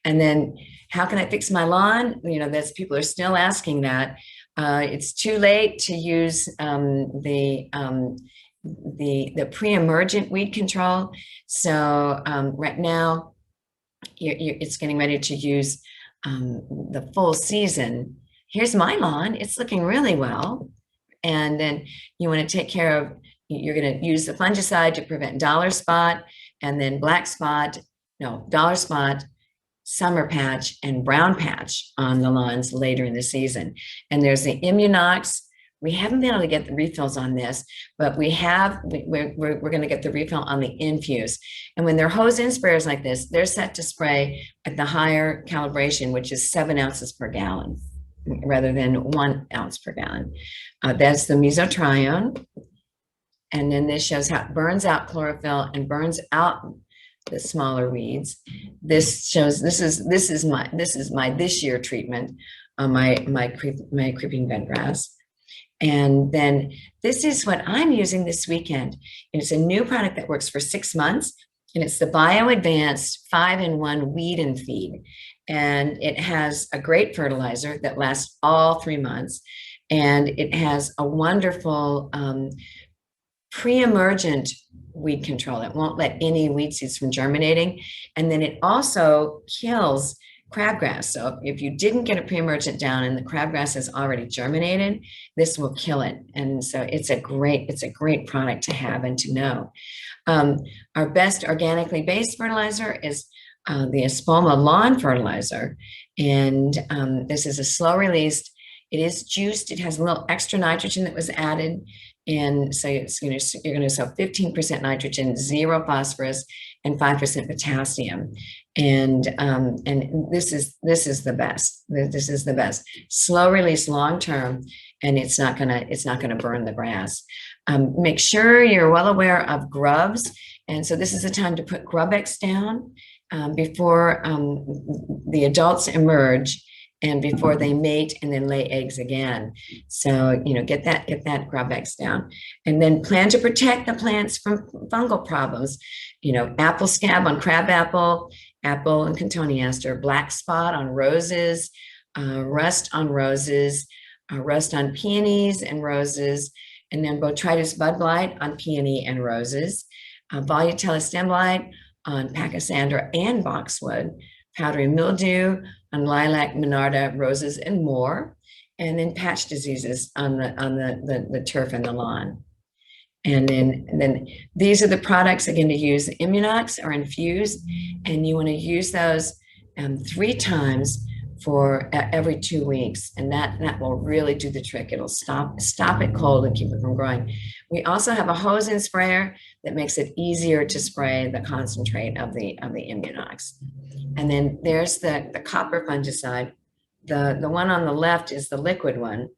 And then how can I fix my lawn? That's people are still asking that. It's too late to use the pre-emergent weed control. So right now, it's getting ready to use the full season. Here's my lawn. It's looking really well. And then you want to take care of, you're going to use the fungicide to prevent dollar spot, and then dollar spot, summer patch, and brown patch on the lawns later in the season. And there's the Immunox. We haven't been able to get the refills on this, but we're going to get the refill on the Infuse. And when they're hose-in sprayers like this, they're set to spray at the higher calibration, which is 7 ounces per gallon, rather than 1 ounce per gallon. That's the mesotrione. And then this shows how it burns out chlorophyll and burns out the smaller weeds. This shows this is my this year treatment on my creeping bent grass. And then this is what I'm using this weekend. And it's a new product that works for 6 months. And it's the Bio Advanced 5-in-1 Weed and Feed. And it has a great fertilizer that lasts all 3 months. And it has a wonderful pre-emergent weed control. It won't let any weed seeds from germinating. And then it also kills crabgrass. So if you didn't get a pre-emergent down and the crabgrass has already germinated, this will kill it. And so it's a great product to have and to know. Our best organically based fertilizer is the Espoma Lawn Fertilizer. And this is a slow released It is juiced. It has a little extra nitrogen that was added. And so you're going to sow 15% nitrogen, 0 phosphorus, and 5% potassium. And this is the best. This is the best. Slow release, long term, and it's not gonna burn the grass. Make sure you're well aware of grubs. And so this is the time to put grub X down before the adults emerge and before they mate and then lay eggs again. So, get that grub X down. And then plan to protect the plants from fungal problems. Apple scab on crabapple, apple and cotoneaster, black spot on roses, rust on roses, rust on peonies and roses, and then botrytis bud blight on peony and roses, Volutella stem blight on Pachysandra and boxwood, powdery mildew on lilac, monarda, roses, and more, and then patch diseases on the turf and the lawn. And then these are the products, again, to use. Immunox or infused, and you want to use those 3 times for every 2 weeks, and that will really do the trick. It'll stop it cold and keep it from growing. We also have a hose and sprayer that makes it easier to spray the concentrate of the Immunox. And then there's the copper fungicide. The one on the left is the liquid one,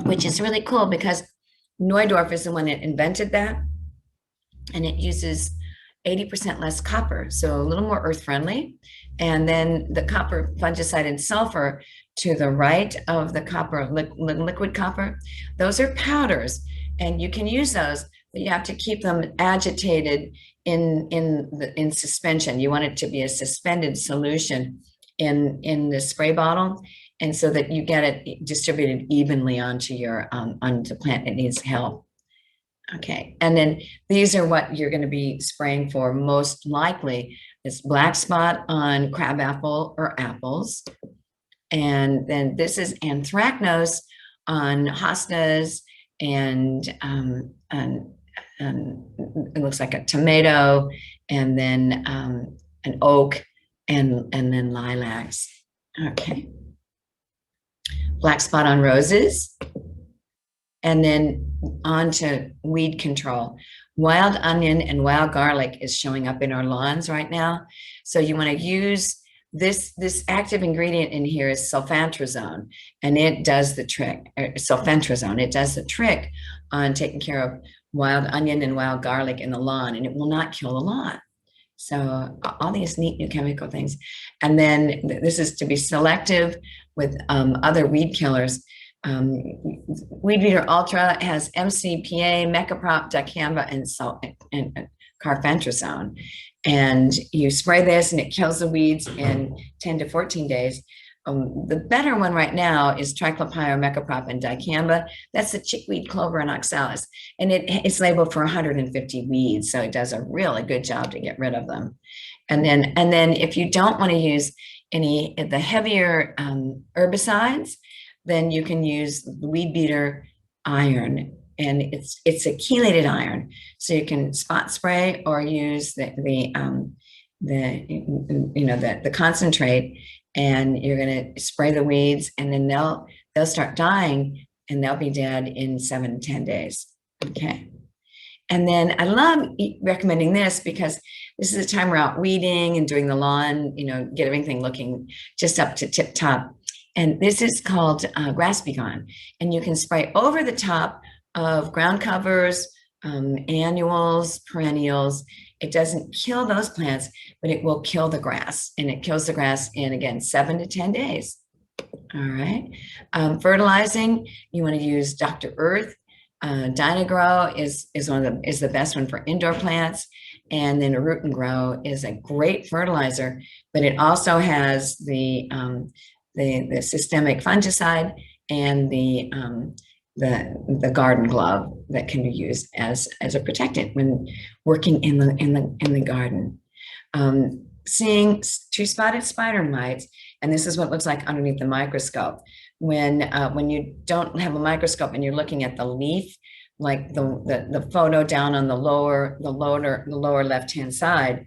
which is really cool because Neudorf is the one that invented that, and it uses 80% less copper, so a little more earth friendly. And then the copper fungicide and sulfur to the right of the copper, liquid copper, those are powders, and you can use those, but you have to keep them agitated in suspension. You want it to be a suspended solution in the spray bottle, and so that you get it distributed evenly onto the plant that needs help. Okay, and then these are what you're going to be spraying for most likely. It's black spot on crabapple or apples, and then this is anthracnose on hostas, and it looks like a tomato, and then an oak, and then lilacs. Okay, black spot on roses. And then on to weed control. Wild onion and wild garlic is showing up in our lawns right now. So you want to use this active ingredient in here is sulfentrazone, and it does the trick. Sulfentrazone, it does the trick on taking care of wild onion and wild garlic in the lawn, and it will not kill the lawn. So all these neat new chemical things. And then this is to be selective with other weed killers. Weed Beater Ultra has MCPA, Mecaprop, dicamba, and carfentrazone. And you spray this and it kills the weeds in 10 to 14 days. The better one right now is triclopyr, Mecaprop, and dicamba. That's the chickweed, clover, and oxalis. And it's labeled for 150 weeds, so it does a really good job to get rid of them. And then if you don't want to use any of the heavier herbicides, then you can use the Weed Beater iron, and it's a chelated iron, so you can spot spray or use the concentrate, and you're going to spray the weeds, and then they'll start dying, and they'll be dead in 7 to 10 days. Okay, and then I love recommending this because this is the time we're out weeding and doing the lawn, get everything looking just up to tip top. And this is called Grass Begone. And you can spray over the top of ground covers, annuals, perennials. It doesn't kill those plants, but it will kill the grass. And it kills the grass in, again, 7 to 10 days. All right. Fertilizing, you want to use Dr. Earth. Dynagrow is the best one for indoor plants. And then Root and Grow is a great fertilizer, but it also has the systemic fungicide and the garden glove that can be used as a protectant when working in the garden. Seeing 2-spotted spider mites, and this is what it looks like underneath the microscope. When you don't have a microscope and you're looking at the leaf, like the photo down on the lower left-hand side,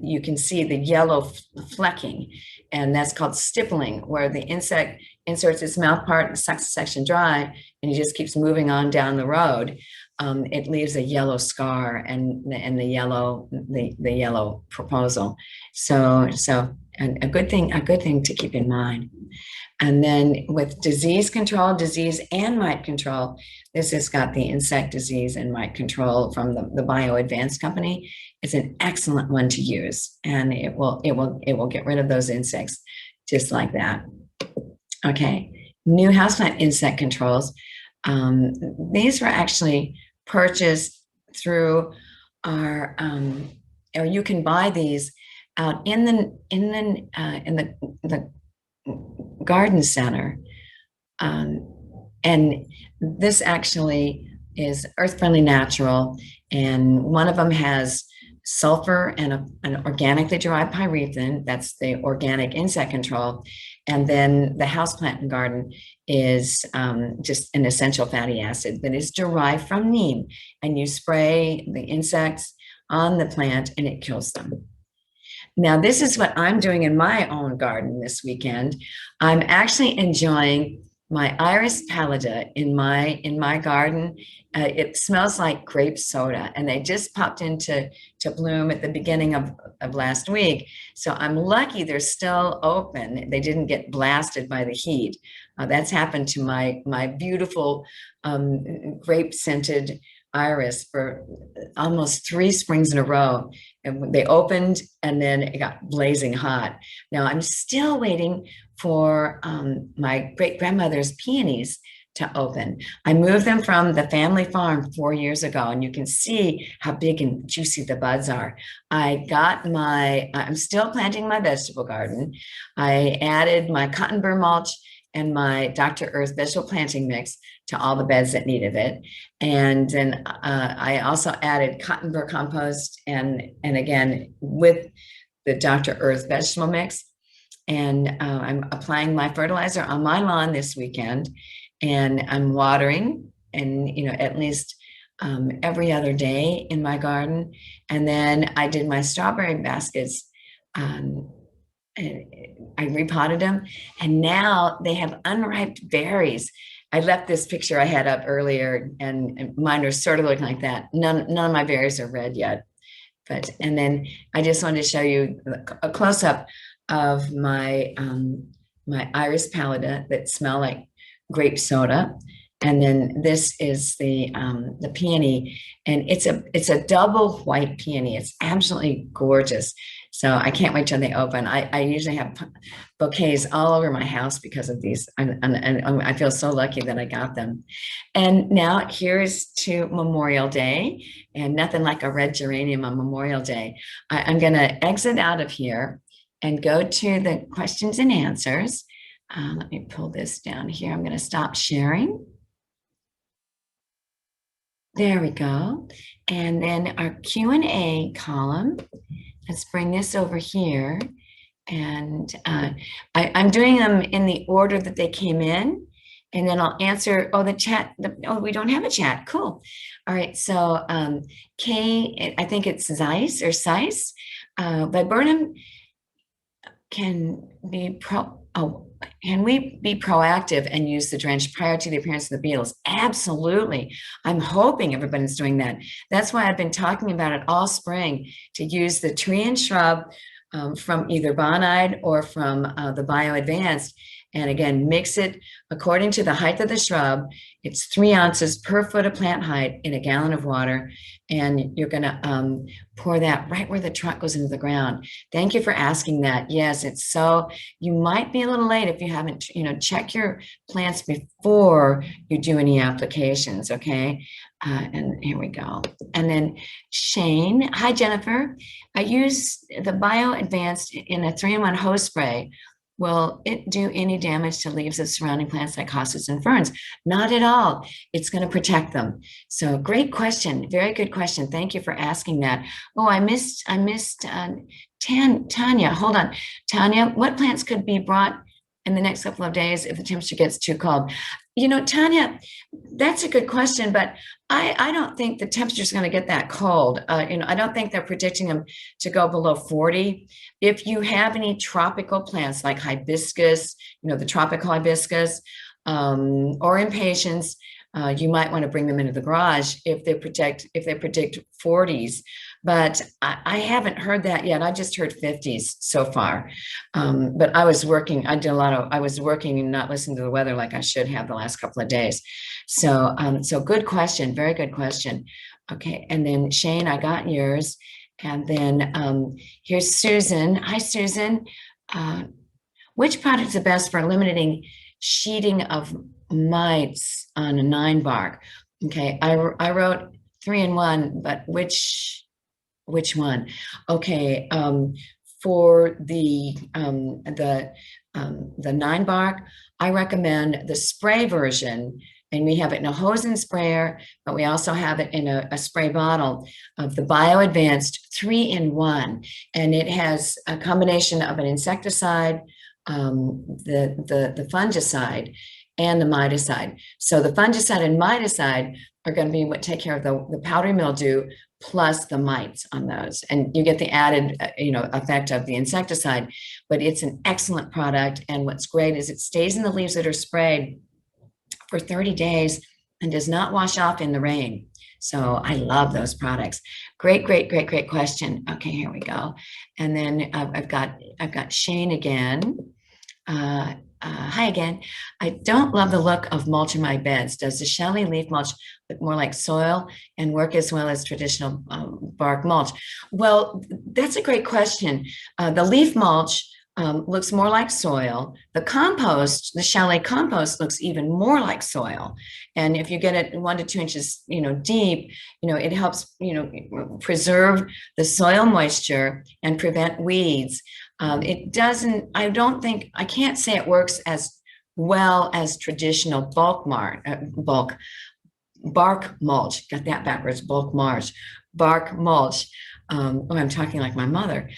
you can see the yellow flecking, and that's called stippling, where the insect inserts its mouth part and sucks the section dry, and he just keeps moving on down the road. It leaves a yellow scar and the yellow proposal. So and a good thing to keep in mind. And then with disease control, disease and mite control, this has got the insect disease and mite control from the Bio Advanced company. It's an excellent one to use, and it will get rid of those insects just like that. Okay, new houseplant insect controls. These were actually purchased through our, or you can buy these out in the garden center, and this actually is earth friendly natural, and one of them has sulfur and an organically derived pyrethrin. That's the organic insect control. And then the houseplant and garden is just an essential fatty acid that is derived from neem, and you spray the insects on the plant and it kills them. Now, this is what I'm doing in my own garden this weekend. I'm actually enjoying my Iris pallida in my garden. It smells like grape soda, and they just popped into bloom at the beginning of last week. So I'm lucky they're still open. They didn't get blasted by the heat. That's happened to my beautiful grape scented iris for almost 3 springs in a row. And they opened and then it got blazing hot. Now I'm still waiting for my great grandmother's peonies to open. I moved them from the family farm 4 years ago, and you can see how big and juicy the buds are. I'm still planting my vegetable garden. I added my cotton burr mulch and my Dr. Earth vegetable planting mix to all the beds that needed it. And then I also added cotton burr compost and again with the Dr. Earth vegetable mix. And I'm applying my fertilizer on my lawn this weekend, and I'm watering, and at least every other day in my garden. And then I did my strawberry baskets. And I repotted them, and now they have unripe berries. I left this picture I had up earlier, and mine are sort of looking like that. None of my berries are red yet, and then I just wanted to show you a close up of my my Iris pallida that smell like grape soda. And then this is the peony, and it's a double white peony. It's absolutely gorgeous. So I can't wait till they open. I usually have bouquets all over my house because of these, and I feel so lucky that I got them. And now here's to Memorial Day, and nothing like a red geranium on Memorial Day. I'm going to exit out of here and go to the questions and answers. Let me pull this down here. I'm going to stop sharing. There we go. And then our Q&A column. Let's bring this over here. And I'm doing them in the order that they came in. And then I'll answer, the chat. We don't have a chat. Cool. All right. So Kay, I think it's Zeiss or Zeiss. Viburnum can we be proactive and use the drench prior to the appearance of the beetles? Absolutely. I'm hoping everybody's doing that. That's why I've been talking about it all spring, to use the tree and shrub from either Bonide or from the Bio Advanced. And again, mix it according to the height of the shrub. It's 3 ounces per foot of plant height in a gallon of water. And you're going to pour that right where the trunk goes into the ground. Thank you for asking that. Yes, it's so, you might be a little late if you haven't, check your plants before you do any applications, okay? And here we go. And then Shane, hi Jennifer. I use the Bio Advanced in a 3-in-1 hose spray. Will it do any damage to leaves of surrounding plants like hostas and ferns? Not at all. It's going to protect them. So great question. Very good question. Thank you for asking that. Oh, I missed Tanya. Hold on. Tanya, what plants could be brought in the next couple of days if the temperature gets too cold? You know, Tanya, that's a good question, but I don't think the temperature is going to get that cold. You know, I don't think they're predicting them to go below 40. If you have any tropical plants like hibiscus, you know, the tropical hibiscus, or impatiens, you might want to bring them into the garage if they predict 40s. But I haven't heard that yet. I just heard 50s so far. But I was working. I was working and not listening to the weather like I should have the last couple of days. So, so good question. Very good question. Okay, and then Shane, I got yours. And then here's Susan. Hi, Susan. Which product is the best for eliminating sheeting of mites on a 9-bark? Okay, I wrote 3-in-1, but which one? Okay, for the 9-bark, I recommend the spray version, and we have it in a hose and sprayer, but we also have it in a spray bottle of the Bio Advanced 3-in-1, and it has a combination of an insecticide, the fungicide, and the miticide. So the fungicide and miticide are going to be what take care of the powdery mildew plus the mites on those, and you get the added effect of the insecticide. But it's an excellent product, and what's great is it stays in the leaves that are sprayed for 30 days and does not wash off in the rain. So I love those products. Great question. Okay, here we go. And then I've got Shane again. Hi again. I don't love the look of mulch in my beds. Does the chalet leaf mulch look more like soil and work as well as traditional bark mulch? Well, that's a great question. The leaf mulch looks more like soil. The compost, the chalet compost, looks even more like soil. And if you get it 1 to 2 inches, deep, it helps, preserve the soil moisture and prevent weeds. It doesn't, I can't say it works as well as traditional bark mulch. Got that backwards, bark mulch. I'm talking like my mother.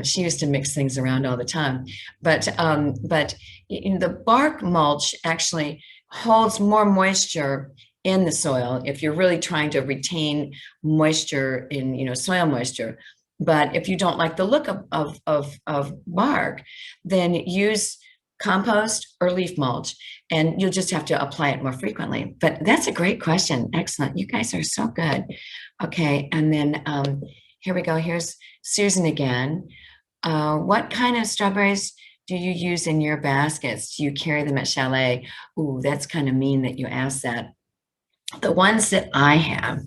She used to mix things around all the time. But the bark mulch actually holds more moisture in the soil if you're really trying to retain moisture in, soil moisture. But if you don't like the look of bark, then use compost or leaf mulch, and you'll just have to apply it more frequently. But that's a great question. Excellent. You guys are so good. Okay, and then here we go. Here's Susan again. What kind of strawberries do you use in your baskets? Do you carry them at chalet? Ooh, that's kind of mean that you asked that. The ones that I have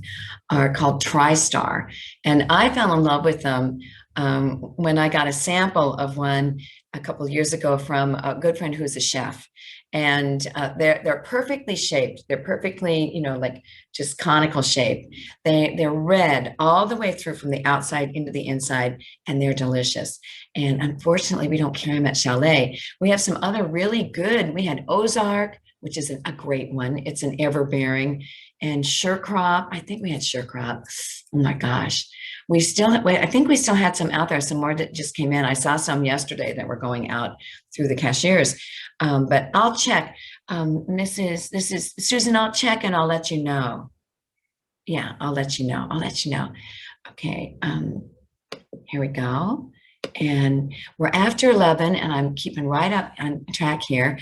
are called TriStar, and I fell in love with them when I got a sample of one a couple of years ago from a good friend who's a chef, and they're perfectly shaped. They're perfectly, like just conical shape. They're red all the way through from the outside into the inside, and they're delicious. And unfortunately, we don't carry them at chalet. We have some other really good. We had Ozark, which is a great one. It's an everbearing, and Surecrop. I think we had Surecrop. Oh my gosh. I think we still had some out there, some more that just came in. I saw some yesterday that were going out through the cashiers. But I'll check. This is Susan, I'll check and I'll let you know. Yeah, I'll let you know. Okay, here we go. And we're after 11, and I'm keeping right up on track here.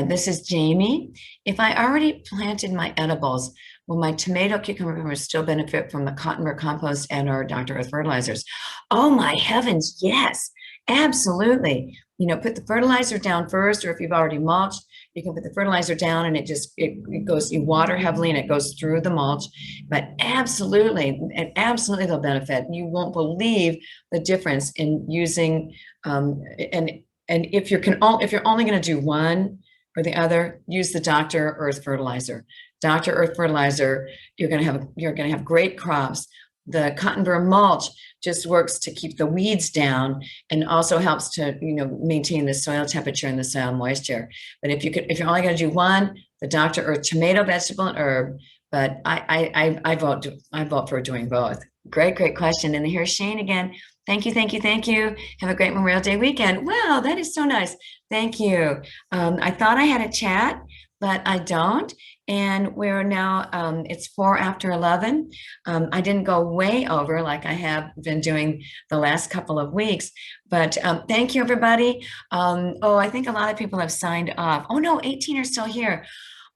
This is Jamie. If I already planted my edibles, will my tomato cucumber still benefit from the cottonwood compost and or Dr. Earth fertilizers? Oh my heavens, yes, absolutely. Put the fertilizer down first, or if you've already mulched, you can put the fertilizer down, and it goes, you water heavily and it goes through the mulch. But absolutely they'll benefit. You won't believe the difference in using and if you're only going to do one or the other, use the Dr. Earth fertilizer. Dr. Earth fertilizer, you're going to have great crops. The cotton burr mulch just works to keep the weeds down and also helps to maintain the soil temperature and the soil moisture. But if you're only going to do one, the Dr. Earth tomato, vegetable, and herb. But I vote for doing both. Great question. And here's Shane again. Thank you. Have a great Memorial Day weekend. Wow, that is so nice. Thank you. I thought I had a chat, but I don't. And we're now, it's 4 after 11. I didn't go way over like I have been doing the last couple of weeks, but thank you, everybody. Oh, I think a lot of people have signed off. Oh no, 18 are still here.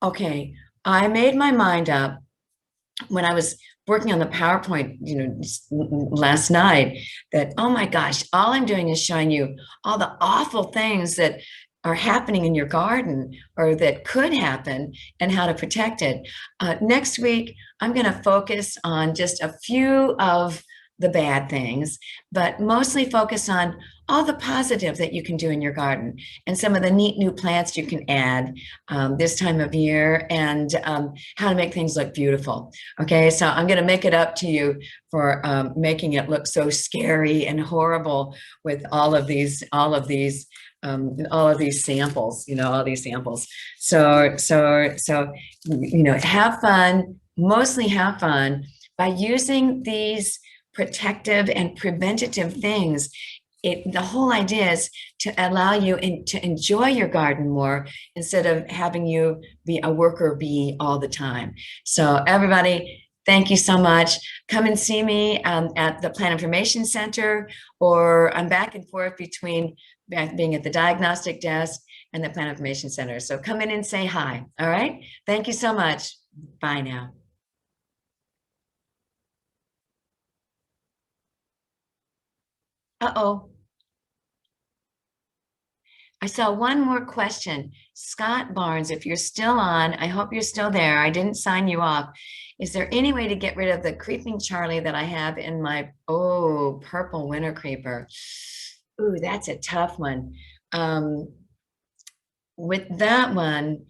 Okay, I made my mind up when I was working on the PowerPoint, last night, that, oh my gosh, all I'm doing is showing you all the awful things that are happening in your garden or that could happen and how to protect it. Next week, I'm going to focus on just a few of the bad things, but mostly focus on all the positive that you can do in your garden and some of the neat new plants you can add this time of year, and how to make things look beautiful. Okay, so I'm going to make it up to you for making it look so scary and horrible with all of these samples, all these samples. So, have fun, mostly have fun by using these protective and preventative things. The whole idea is to allow you to enjoy your garden more instead of having you be a worker bee all the time. So everybody, thank you so much. Come and see me at the Plant Information Center, or I'm back and forth between being at the diagnostic desk and the Plant Information Center. So come in and say hi. All right. Thank you so much. Bye now. Uh-oh. I saw one more question. Scott Barnes, if you're still on, I hope you're still there. I didn't sign you off. Is there any way to get rid of the creeping Charlie that I have in my, purple winter creeper? Ooh, that's a tough one. With that one,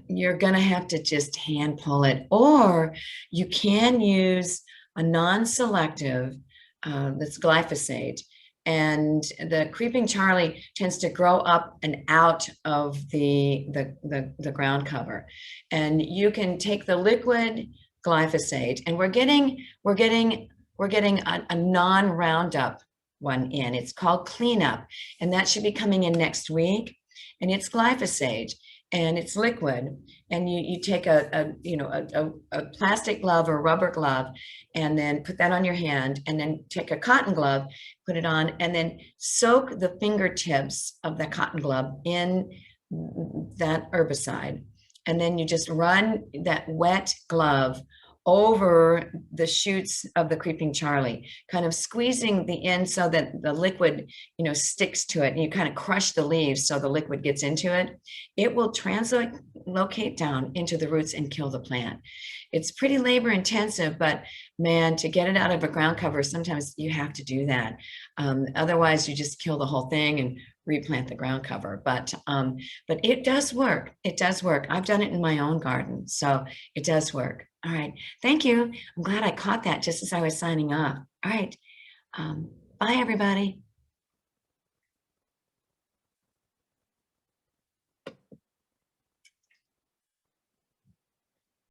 you're going to have to just hand pull it, or you can use a non-selective that's glyphosate. And the creeping Charlie tends to grow up and out of the ground cover. And you can take the liquid glyphosate, and we're getting a non-Roundup one in. It's called Cleanup, and that should be coming in next week. And it's glyphosate, and it's liquid, and you take a plastic glove or rubber glove, and then put that on your hand, and then take a cotton glove, put it on, and then soak the fingertips of the cotton glove in that herbicide, and then you just run that wet glove over the shoots of the creeping Charlie, kind of squeezing the end so that the liquid, sticks to it, and you kind of crush the leaves so the liquid gets into it. It will translocate down into the roots and kill the plant. It's pretty labor intensive, but man, to get it out of a ground cover, sometimes you have to do that. Otherwise, you just kill the whole thing and replant the ground cover. But it does work. It does work. I've done it in my own garden, so it does work. All right. Thank you. I'm glad I caught that just as I was signing off. All right. Bye, everybody.